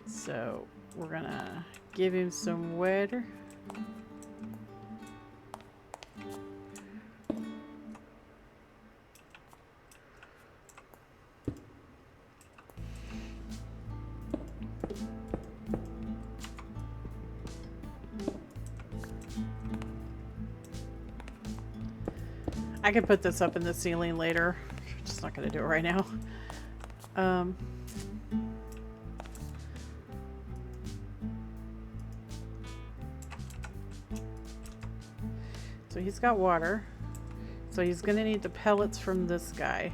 So we're gonna give him some water. I could put this up in the ceiling later. Just not going to do it right now. So he's got water. So he's going to need the pellets from this guy.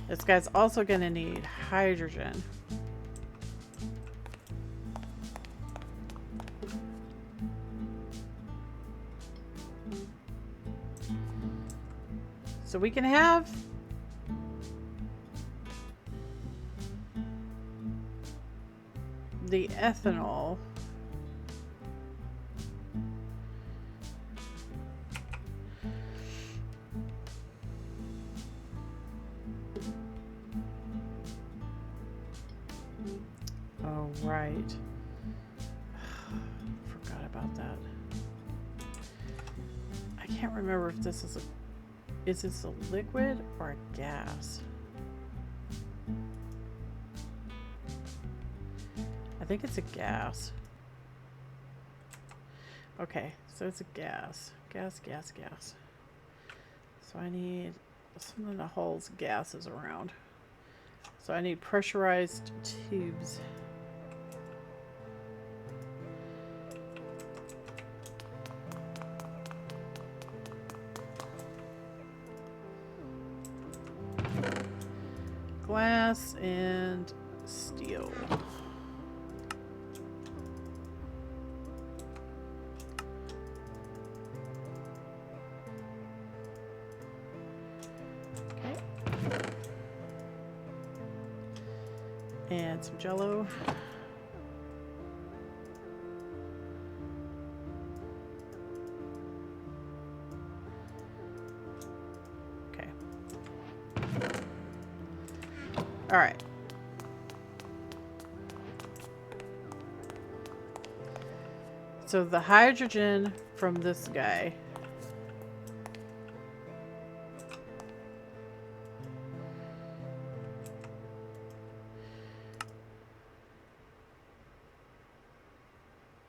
This guy's also going to need hydrogen. So we can have the ethanol. Oh, right. Forgot about that. I can't remember if this is this a liquid or a gas? I think it's a gas. Okay, so it's a gas. Gas. So I need something that holds gases around. So I need pressurized tubes. Glass and steel. Okay. And some jello. Okay. All right. So the hydrogen from this guy.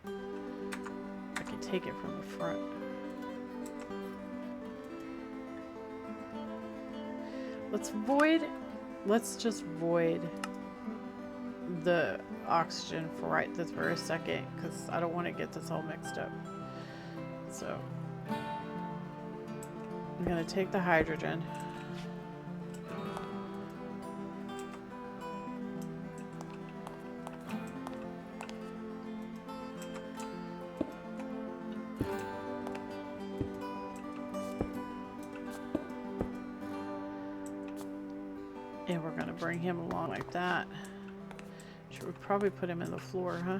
I can take it from the front. Let's just void the oxygen for right this very second, because I don't want to get this all mixed up. So I'm going to take the hydrogen. And we're going to bring him along like that. Should we probably put him in the floor, huh?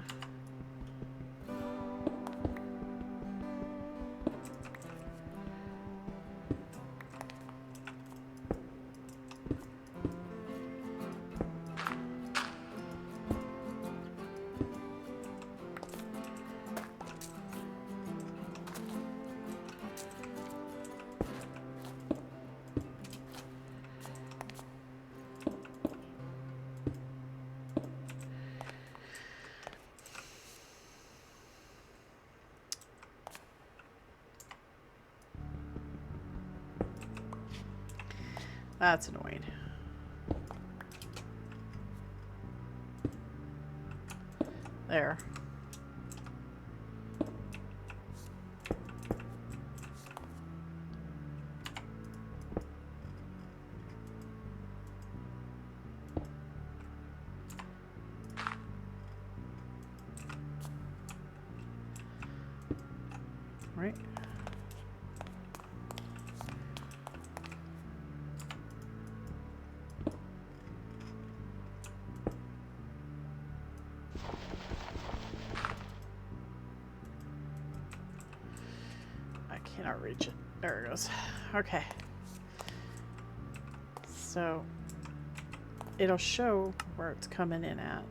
That's annoying. There. Right. Cannot reach it. There it goes. Okay. So it'll show where it's coming in at.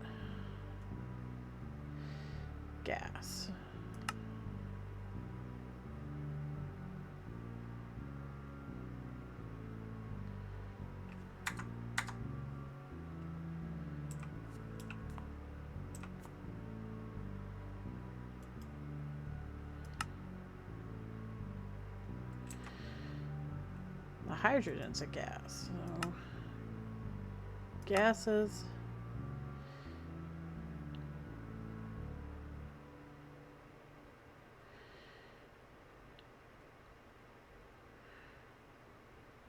Gas. Hydrogen's a gas, so gases.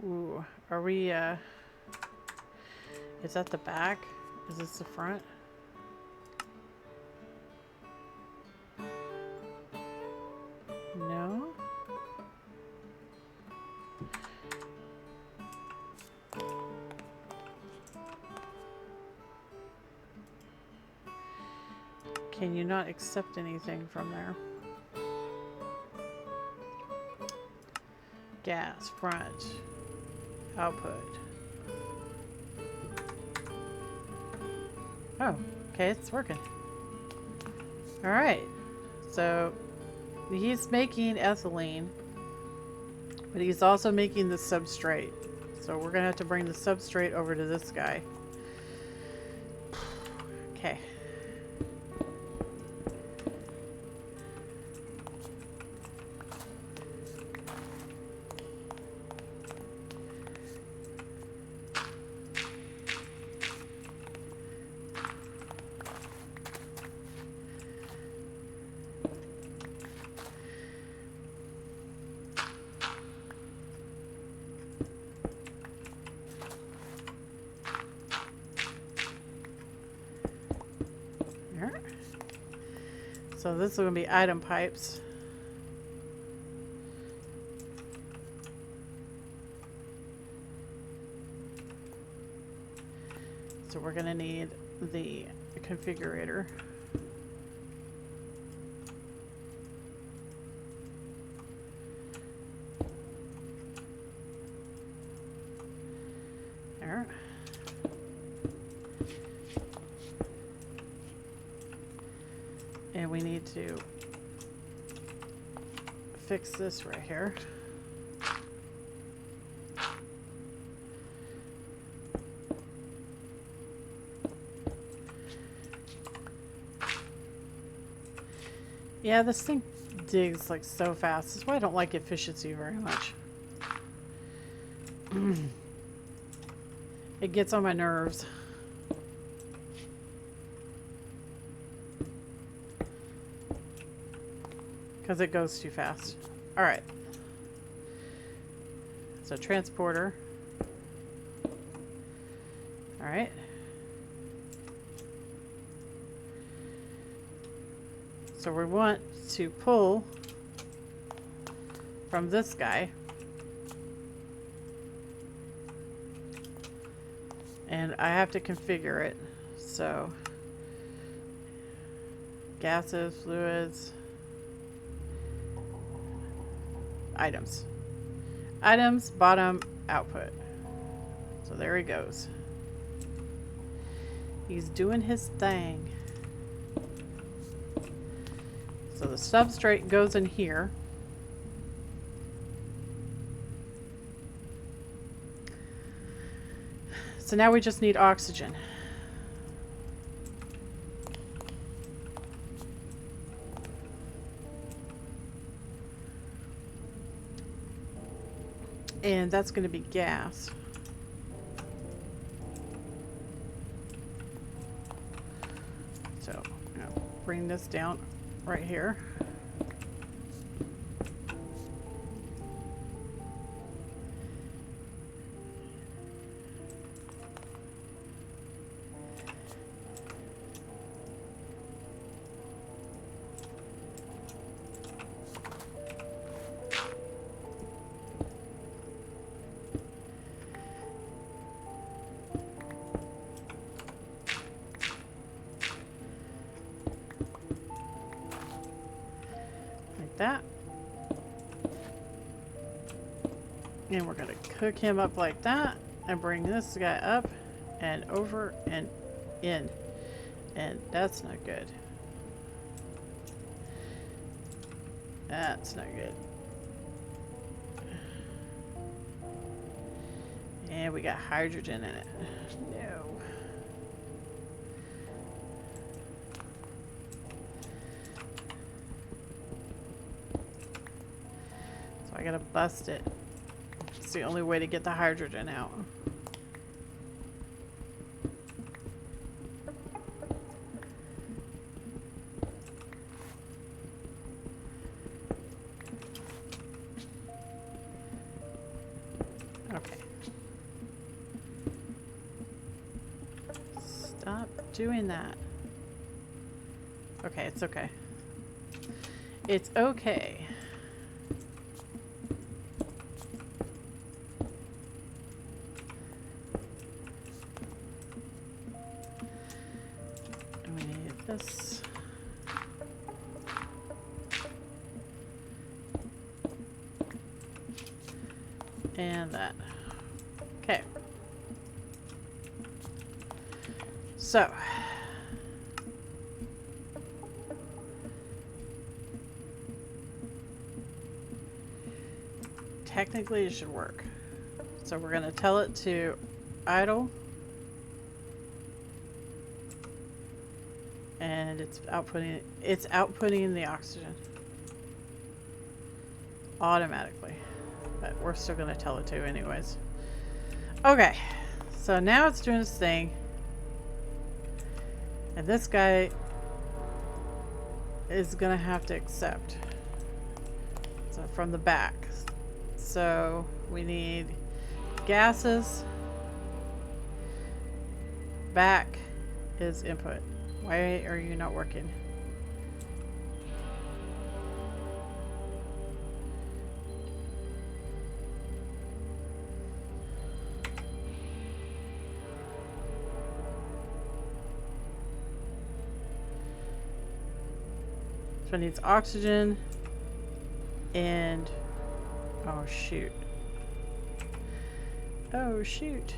Ooh, are we, is that the back? Is this the front? No? Can you not accept anything from there? Gas, front, output. Oh, okay, it's working. All right, so he's making ethylene, but he's also making the substrate. So we're gonna have to bring the substrate over to this guy. Okay. So this is going to be item pipes. So So we're going to need the configurator. There. And we need to fix this right here. Yeah, this thing digs like so fast. That's why I don't like efficiency very much. It gets on my nerves. Because it goes too fast. Alright. So transporter. Alright. So we want to pull from this guy. And I have to configure it. So gases, fluids, items. Items, bottom, output. So there he goes. He's doing his thing. So the substrate goes in here. So now we just need oxygen. And that's going to be gas. So I'm going to bring this down right here. That, and we're going to cook him up like that and bring this guy up and over and in, and that's not good. That's not good. And we got hydrogen in it. No. I gotta bust it. It's the only way to get the hydrogen out. Okay. Stop doing that. Okay, it's okay. It's okay. This. And that. Okay. So. Technically it should work. So we're going to tell it to idle. And it's outputting the oxygen automatically, but we're still going to tell it to anyways. Okay, so now it's doing its thing, and this guy is going to have to accept. So from the back, so we need gases. Back is input. Why are you not working? So it needs oxygen and... oh, shoot. Oh, shoot.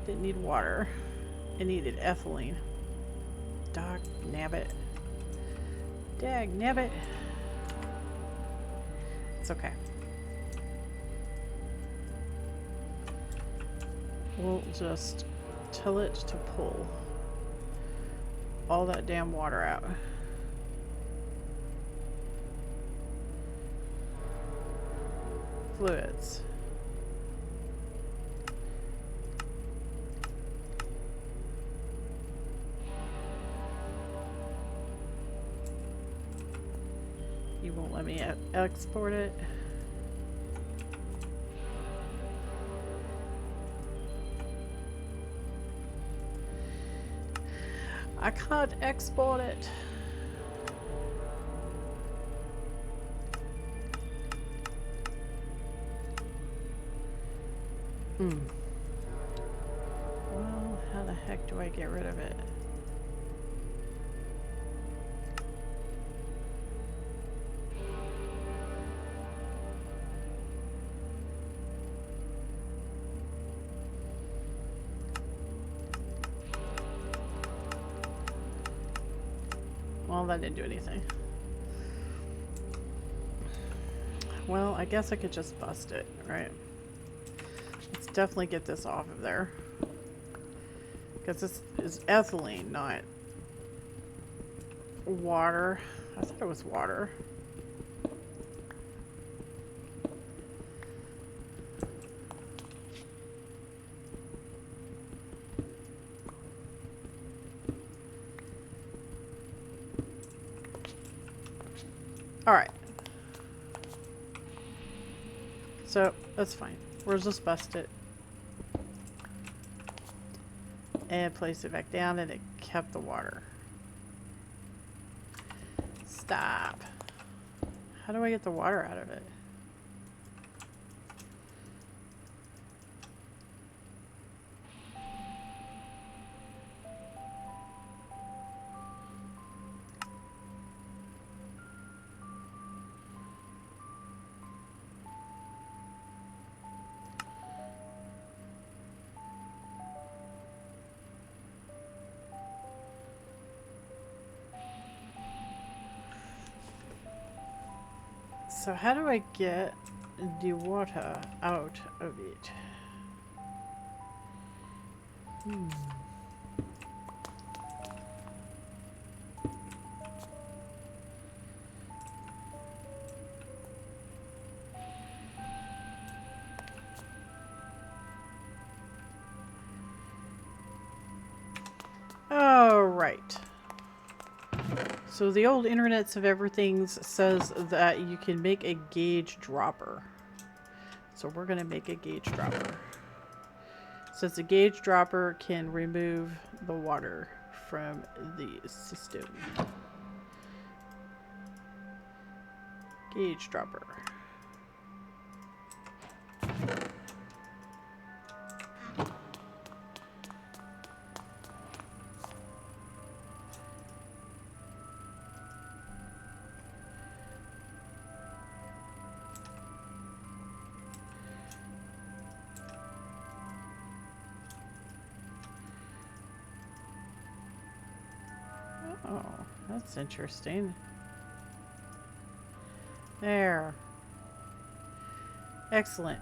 Didn't need water. It needed ethylene. Dog nabbit. Dag nabbit. It's okay. We'll just tell it to pull all that damn water out. Fluids. You won't let me export it. I can't export it. Well, how the heck do I get rid of it? Well, that didn't do anything. Well, I guess I could just bust it, right? Let's definitely get this off of there. Because this is ethylene, not water. I thought it was water. Alright. So, that's fine. We'll just bust it. And place it back down, and it kept the water. Stop. How do I get the water out of it? So how do I get the water out of it? Oh, right. So the old internets of everything says that you can make a gauge dropper. So we're going to make a gauge dropper. Since the gauge dropper can remove the water from the system. Gauge dropper. Oh, that's interesting. There. Excellent.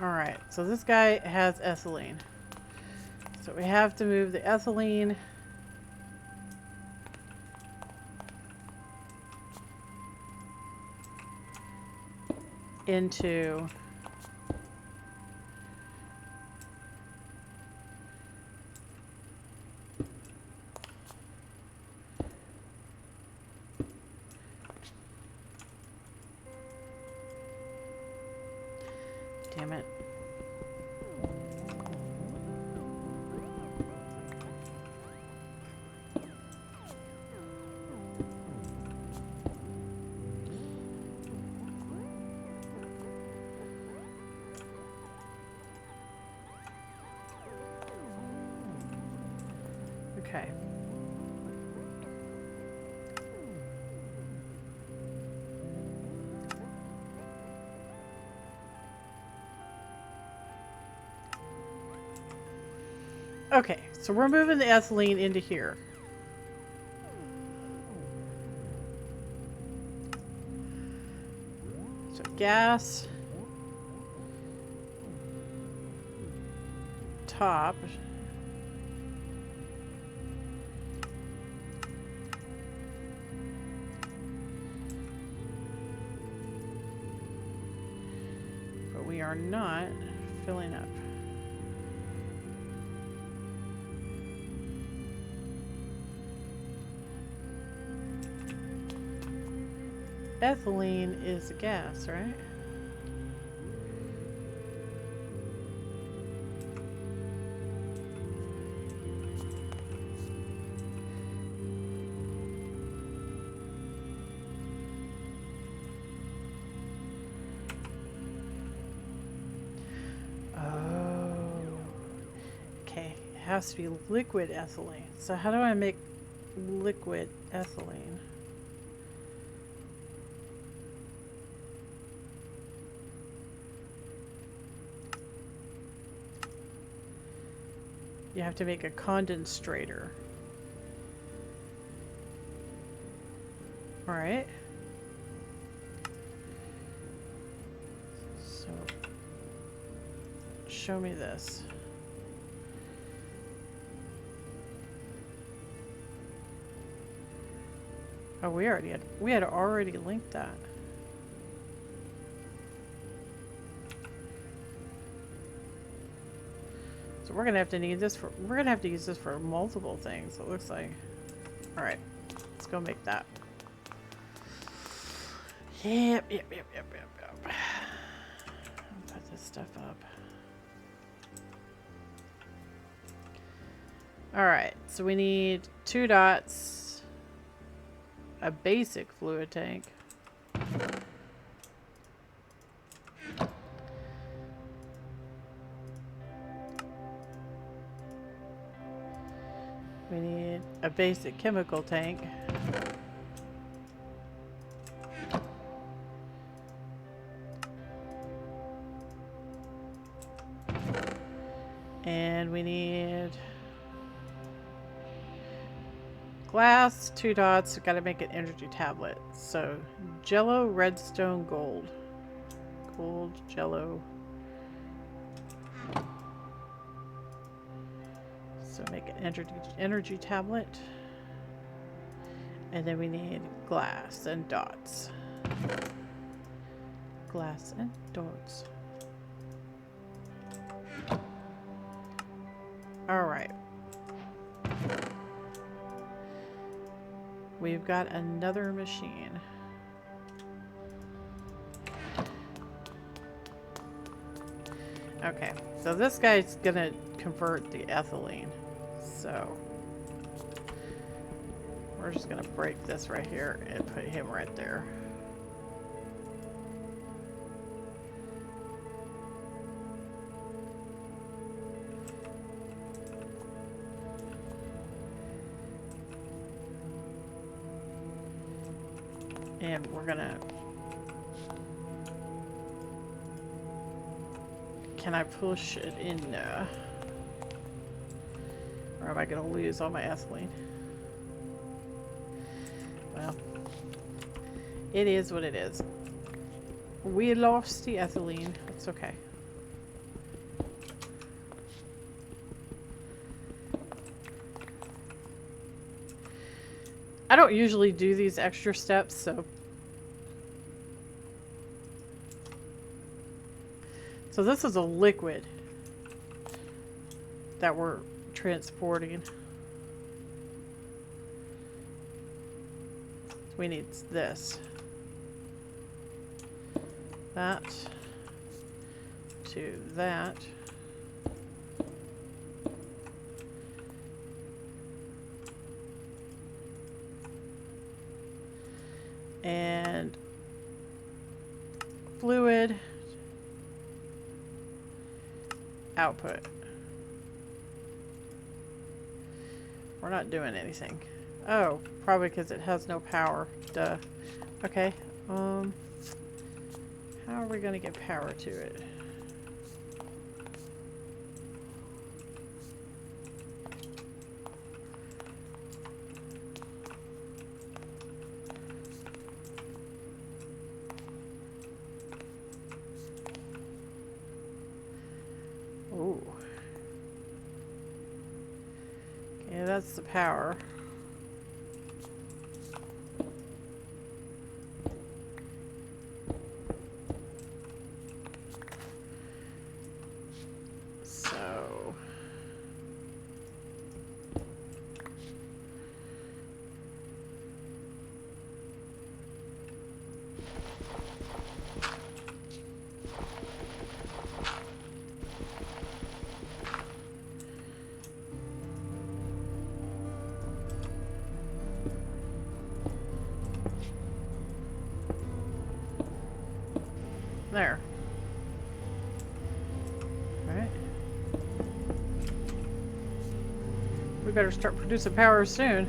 Alright, so this guy has ethylene. So we have to move the ethylene into damn it. Okay. Okay, so we're moving the ethylene into here. So gas, top. But we are not filling up. Ethylene is a gas, right? Has to be liquid ethylene. So how do I make liquid ethylene? You have to make a condensator. All right. So show me this. Oh, we had already linked that. So we're gonna have to use this for multiple things, it looks like. Alright, let's go make that. Yep. I'll put this stuff up. Alright, so we need 2 dots. A basic fluid tank. We need a basic chemical tank. And we need glass, 2 dots, gotta make an energy tablet. So, jello, redstone, gold. Gold, jello. So make an energy tablet. And then we need glass and dots. Glass and dots. Alright. We've got another machine. Okay, so this guy's gonna convert the ethylene. So we're just gonna break this right here and put him right there. And we're gonna... Can I push it in there? Or am I gonna lose all my ethylene? Well, it is what it is. We lost the ethylene. It's okay. I don't usually do these extra steps, so... So this is a liquid that we're transporting. We need this. That to that. And fluid output. We're not doing anything. Oh, probably because it has no power. Duh. Okay. How are we going to get power to it? Ooh. Okay, that's the power. So... There. Alright. We better start producing power soon.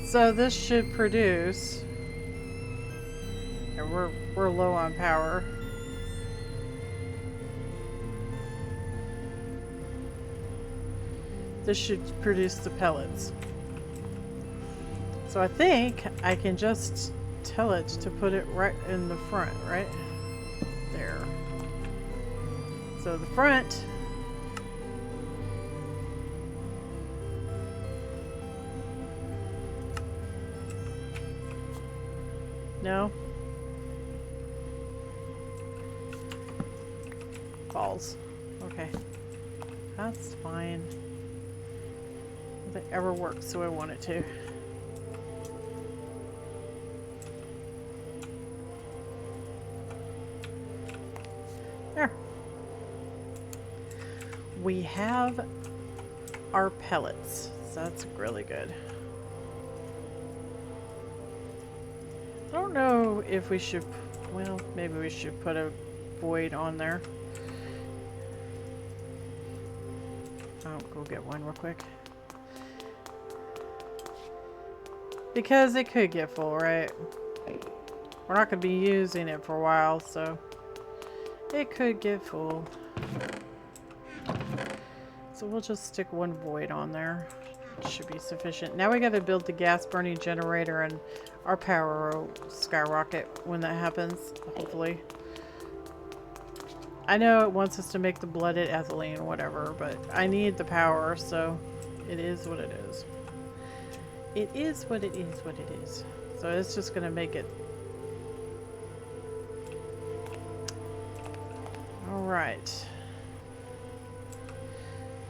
So this should produce... And we're low on power. This should produce the pellets. So I think I can just tell it to put it right in the front, right? There. So the front... No? Balls. Okay. That's fine. If it ever works, so I want it to. There. We have our pellets, so that's really good. I don't know if we should, well, maybe we should put a void on there. I'll go get one real quick. Because it could get full, right? We're not going to be using it for a while, so it could get full. So we'll just stick one void on there. It should be sufficient. Now we got to build the gas burning generator, and our power will skyrocket when that happens, hopefully. I know it wants us to make the blooded ethylene, whatever, but I need the power, so it is what it is. It is what it is what it is. So it's just going to make it. Alright.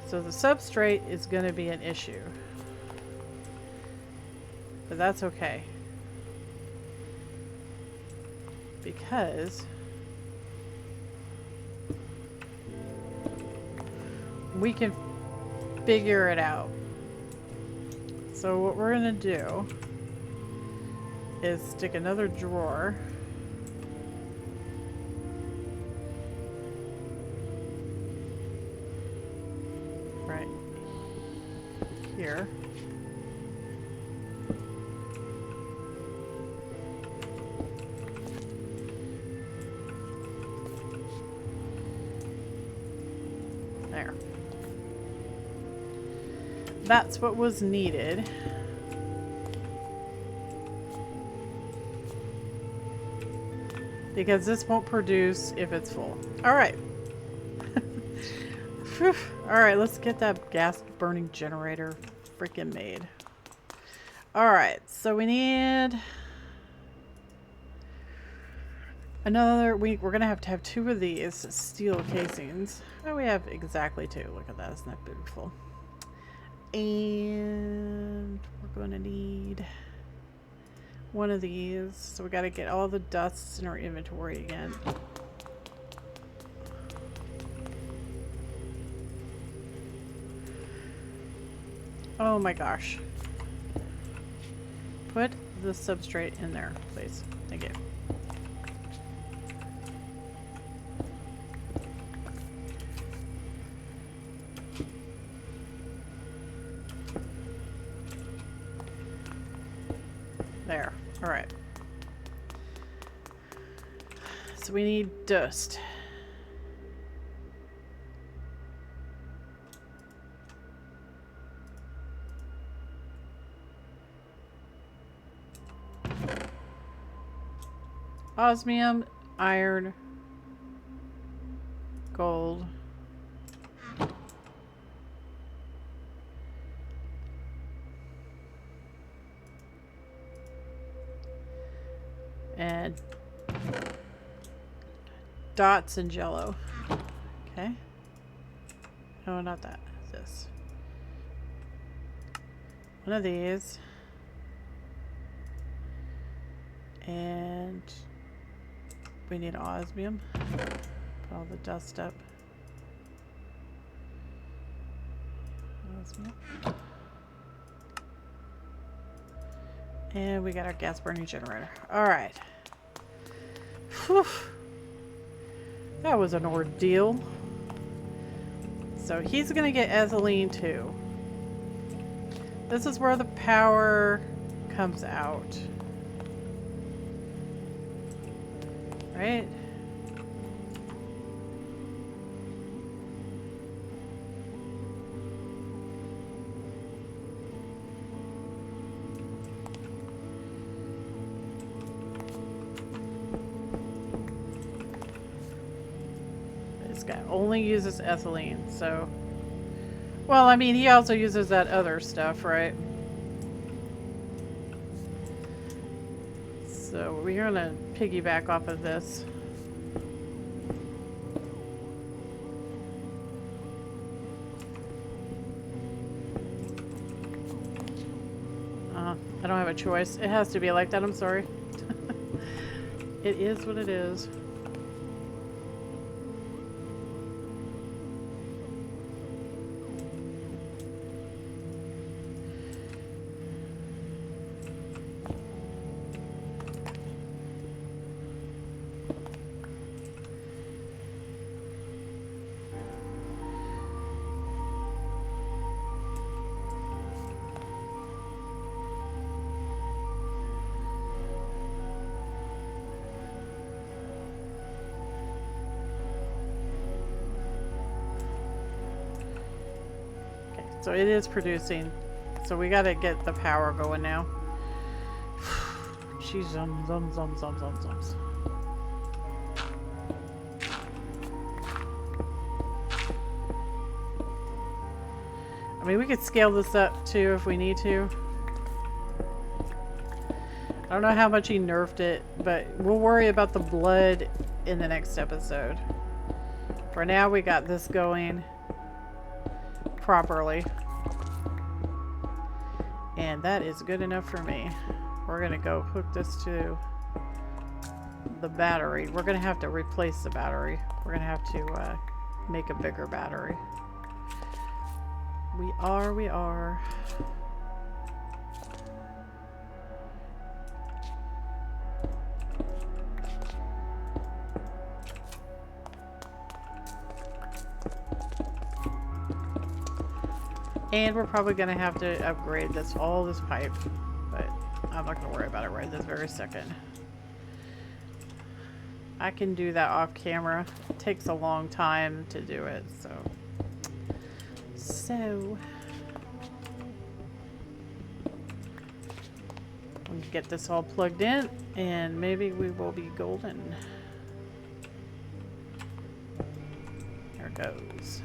So the substrate is going to be an issue. But that's okay. Because we can figure it out. So what we're going to do is stick another drawer right here. There. That's what was needed. Because this won't produce if it's full. Alright. Alright, let's get that gas burning generator freaking made. Alright, so we need another, we're gonna have to have 2 of these steel casings. Oh, we have exactly 2. Look at that, isn't that beautiful? And we're going to need 1 of these. So we got to get all the dusts in our inventory again. Oh my gosh. Put the substrate in there, please. Thank you. There. All right. So we need dust. Osmium, iron, gold. And dots and jello. Okay. No, not that. This. One of these. And we need osmium. Put all the dust up. Osmium. And we got our gas burning generator. Alright. Whew. That was an ordeal. So he's going to get ethylene too. This is where the power comes out. Right? This guy only uses ethylene, so... Well, I mean, he also uses that other stuff, right? So we're gonna piggyback off of this. I don't have a choice. It has to be like that, I'm sorry. It is what it is. So it is producing. So we gotta get the power going now. Jeez, zums. I mean, we could scale this up too if we need to. I don't know how much he nerfed it, but we'll worry about the blood in the next episode. For now, we got this going properly, and that is good enough for me. We're gonna go hook this to the battery. We're gonna have to replace the battery. We're gonna have to make a bigger battery. We are. And we're probably going to have to upgrade all this pipe, but I'm not going to worry about it right this very second. I can do that off camera. It takes a long time to do it, so we can get this all plugged in, and maybe we will be golden. There it goes.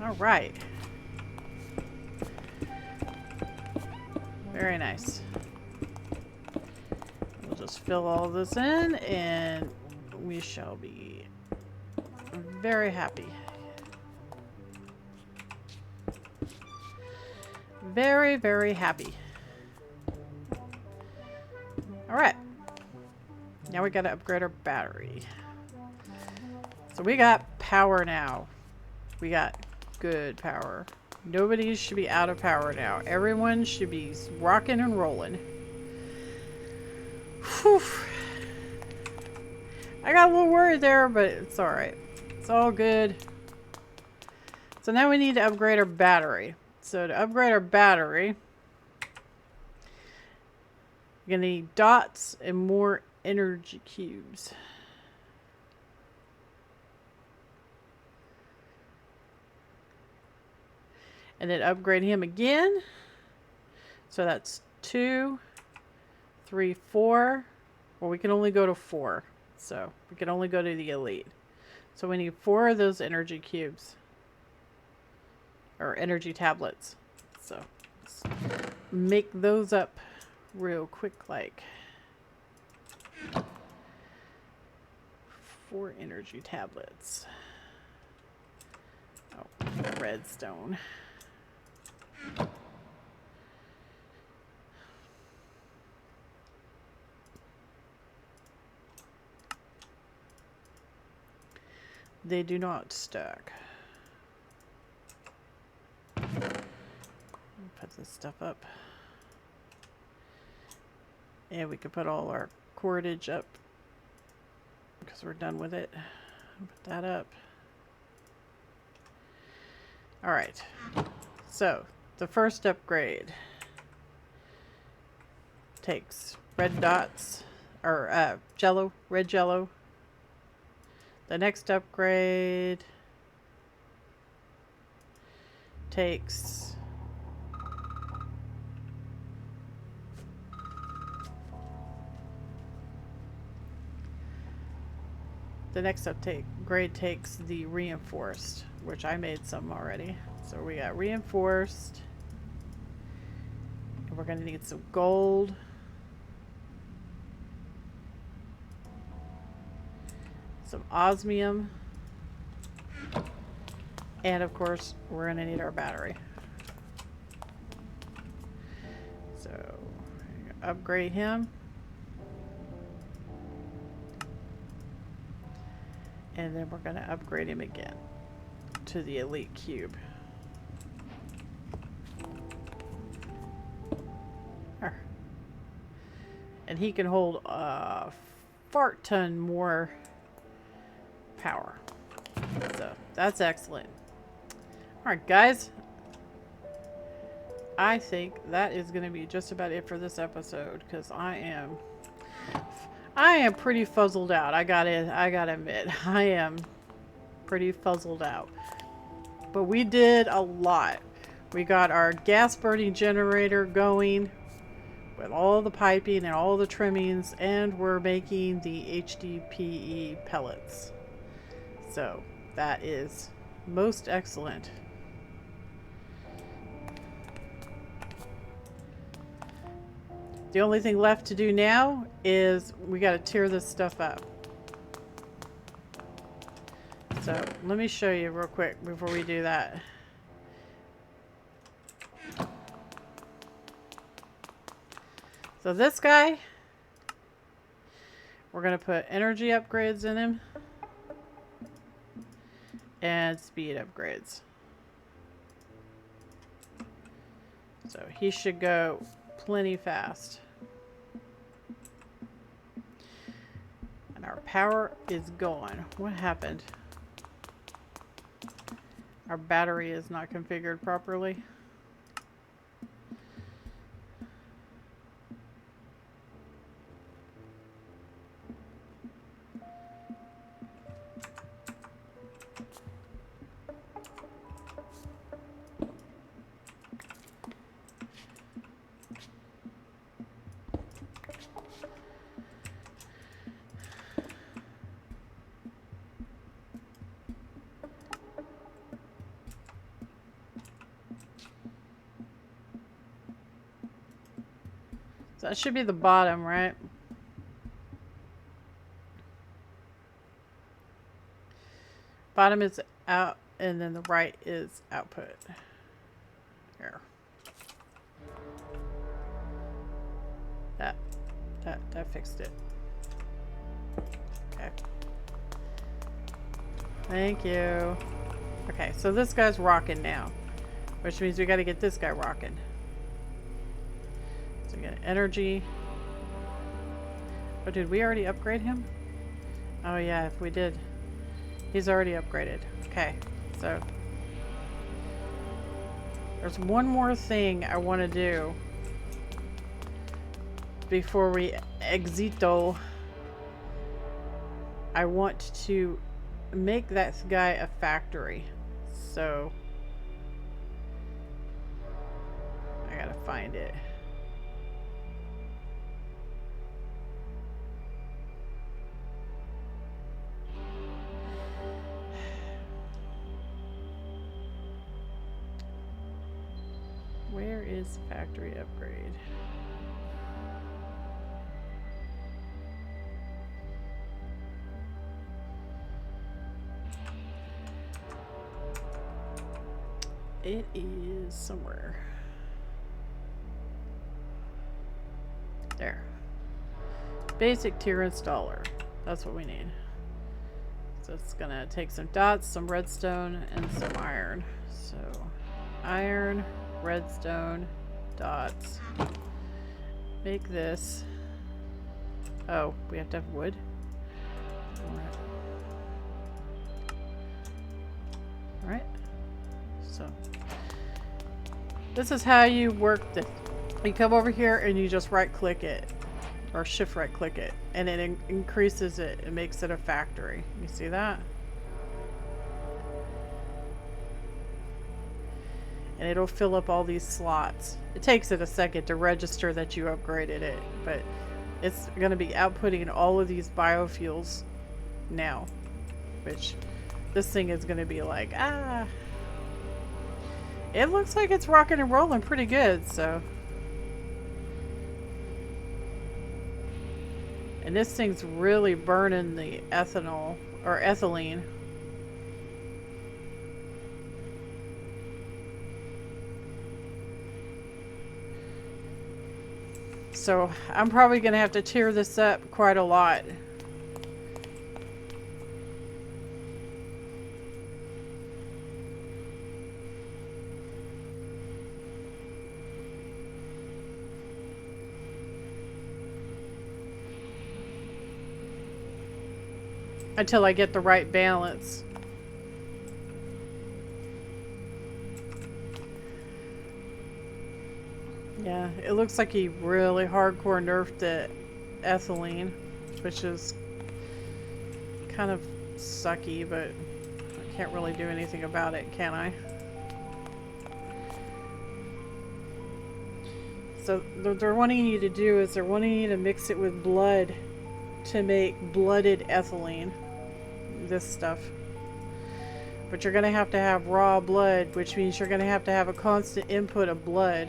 All right. Very nice. We'll just fill all this in and we shall be very happy. Very, very happy. Alright. Now we gotta upgrade our battery. So we got power now. We got good power. Nobody should be out of power now. Everyone should be rocking and rolling. Whew. I got a little worried there, but it's alright. It's all good. So now we need to upgrade our battery. So to upgrade our battery, you're gonna need dots and more energy cubes. And then upgrade him again. So that's 2, 3, 4. Well, we can only go to 4. So we can only go to the elite. So we need 4 of those energy cubes. Or energy tablets. So let's make those up real quick like. 4 energy tablets. Oh, redstone. They do not stack. Put this stuff up. And we can put all our cordage up because we're done with it. Put that up. Alright. So, the first upgrade takes red dots, or jello, red jello. The next upgrade takes upgrade takes the reinforced, which I made some already. So we got reinforced. And we're going to need some gold. Some osmium. And of course, we're going to need our battery. So, upgrade him. And then we're going to upgrade him again to the elite cube. And he can hold a fart ton more power. So that's excellent. Alright guys, I think that is going to be just about it for this episode, because I am pretty fuzzled out. I gotta admit, I am pretty fuzzled out. But we did a lot. We got our gas burning generator going with all the piping and all the trimmings, and we're making the HDPE pellets. So that is most excellent. The only thing left to do now is we got to tear this stuff up. So let me show you real quick before we do that. So this guy, we're going to put energy upgrades in him and speed upgrades. So he should go plenty fast. And our power is gone. What happened? Our battery is not configured properly. So that should be the bottom, right? Bottom is out, and then the right is output. Here. That fixed it. Okay. Thank you. Okay, so this guy's rocking now, which means we got to get this guy rocking. So we got energy. Oh, did we already upgrade him? Oh yeah, if we did. He's already upgraded. Okay, so there's one more thing I want to do before we exito. I want to make that guy a factory. So I gotta find it. Where is factory upgrade? It is somewhere. There. Basic tier installer. That's what we need. So it's gonna take some dots, some redstone, and some iron. So iron, redstone, dots. Make this. Oh, we have to have wood. Alright. So this is how you work this. You come over here and you just right click it, or shift right click it, and it increases it and makes it a factory. You see that? And it'll fill up all these slots. It takes it a second to register that you upgraded it, but it's going to be outputting all of these biofuels now, which this thing is going to be like, ah. It looks like it's rocking and rolling pretty good, so. And this thing's really burning the ethanol, or ethylene. So I'm probably going to have to tear this up quite a lot. Until I get the right balance. Yeah, it looks like he really hardcore nerfed the ethylene, which is kind of sucky, but I can't really do anything about it, can I? So what they're wanting you to do is they're wanting you to mix it with blood to make blooded ethylene. This stuff. But you're going to have raw blood, which means you're going to have a constant input of blood.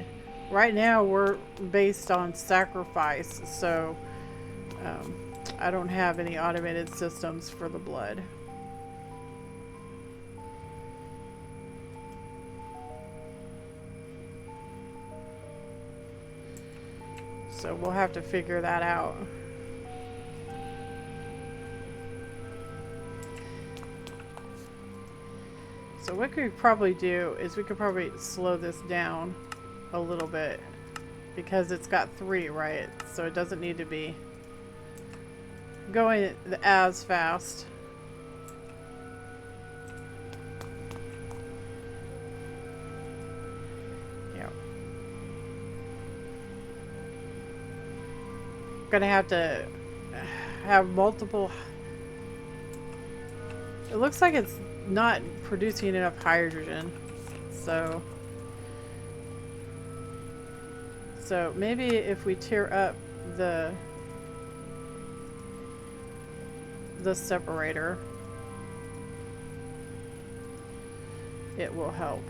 Right now we're based on sacrifice, so I don't have any automated systems for the blood. So we'll have to figure that out. So what we could probably do is we could probably slow this down a little bit because it's got 3, right? So it doesn't need to be going as fast. Yeah. I'm gonna have to have multiple. It looks like it's not producing enough hydrogen, so maybe if we tear up the separator, it will help.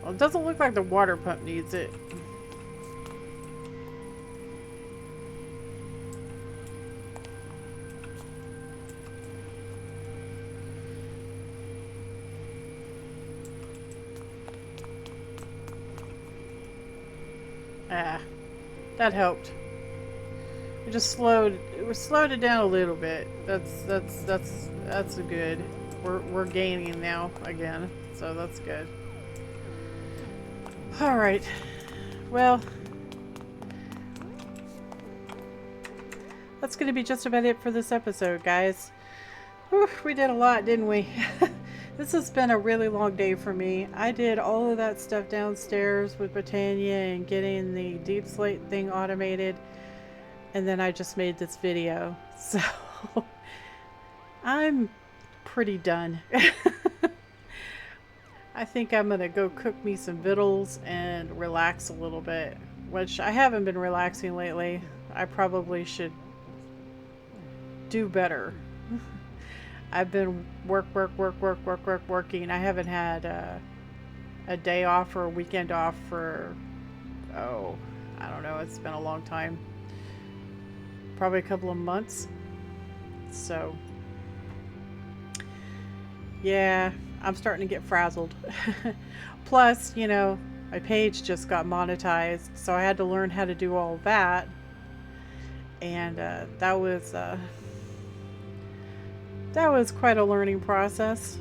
Well, it doesn't look like the water pump needs it. Ah, that helped. It just slowed it down a little bit. That's a good. We're gaining now again, so that's good. All right. Well, that's going to be just about it for this episode, guys. Whew, we did a lot, didn't we? This has been a really long day for me. I did all of that stuff downstairs with Britannia and getting the deep slate thing automated. And then I just made this video. So I'm pretty done. I think I'm going to go cook me some victuals and relax a little bit. Which I haven't been relaxing lately. I probably should do better. I've been working. I haven't had a day off or a weekend off for, oh, I don't know. It's been a long time. Probably a couple of months. So, yeah, I'm starting to get frazzled. Plus, you know, my page just got monetized, so I had to learn how to do all that. And that was quite a learning process.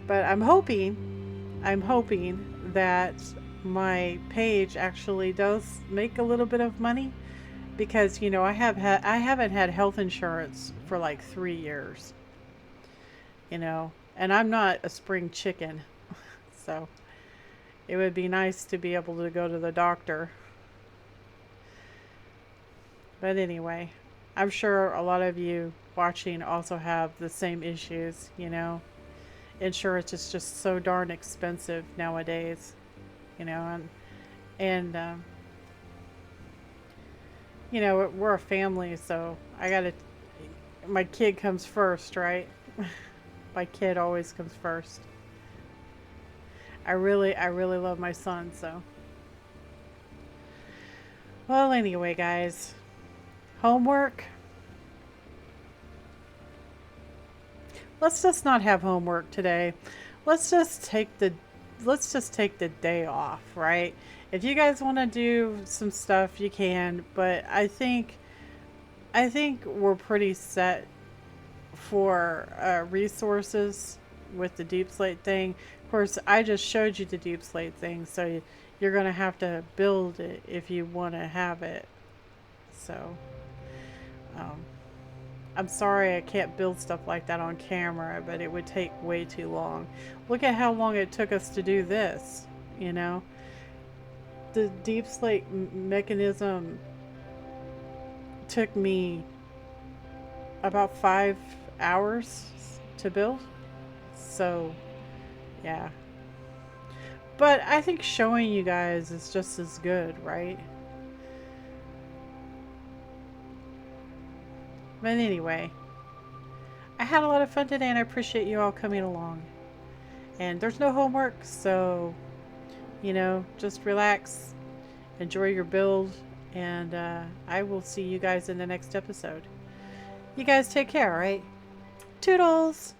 But I'm hoping that my page actually does make a little bit of money, because you know I haven't had health insurance for like 3 years. You know, and I'm not a spring chicken. So it would be nice to be able to go to the doctor. But anyway, I'm sure a lot of you watching also have the same issues, you know. Insurance is just so darn expensive nowadays, you know, and you know, we're a family, so my kid comes first, right? My kid always comes first. I really love my son, so. Well, anyway, guys, homework. Let's just not have homework today. Let's just take the day off, right? If you guys want to do some stuff, you can, but I think we're pretty set for resources with the deep slate thing. Of course, I just showed you the deep slate thing, so you're going to have to build it if you want to have it. So, I'm sorry I can't build stuff like that on camera, but it would take way too long. Look at how long it took us to do this, you know? The deep slate mechanism took me about 5 hours to build. So, yeah. But I think showing you guys is just as good, right? But anyway, I had a lot of fun today, and I appreciate you all coming along. And there's no homework, so, you know, just relax, enjoy your build, and I will see you guys in the next episode. You guys take care, all right? Toodles!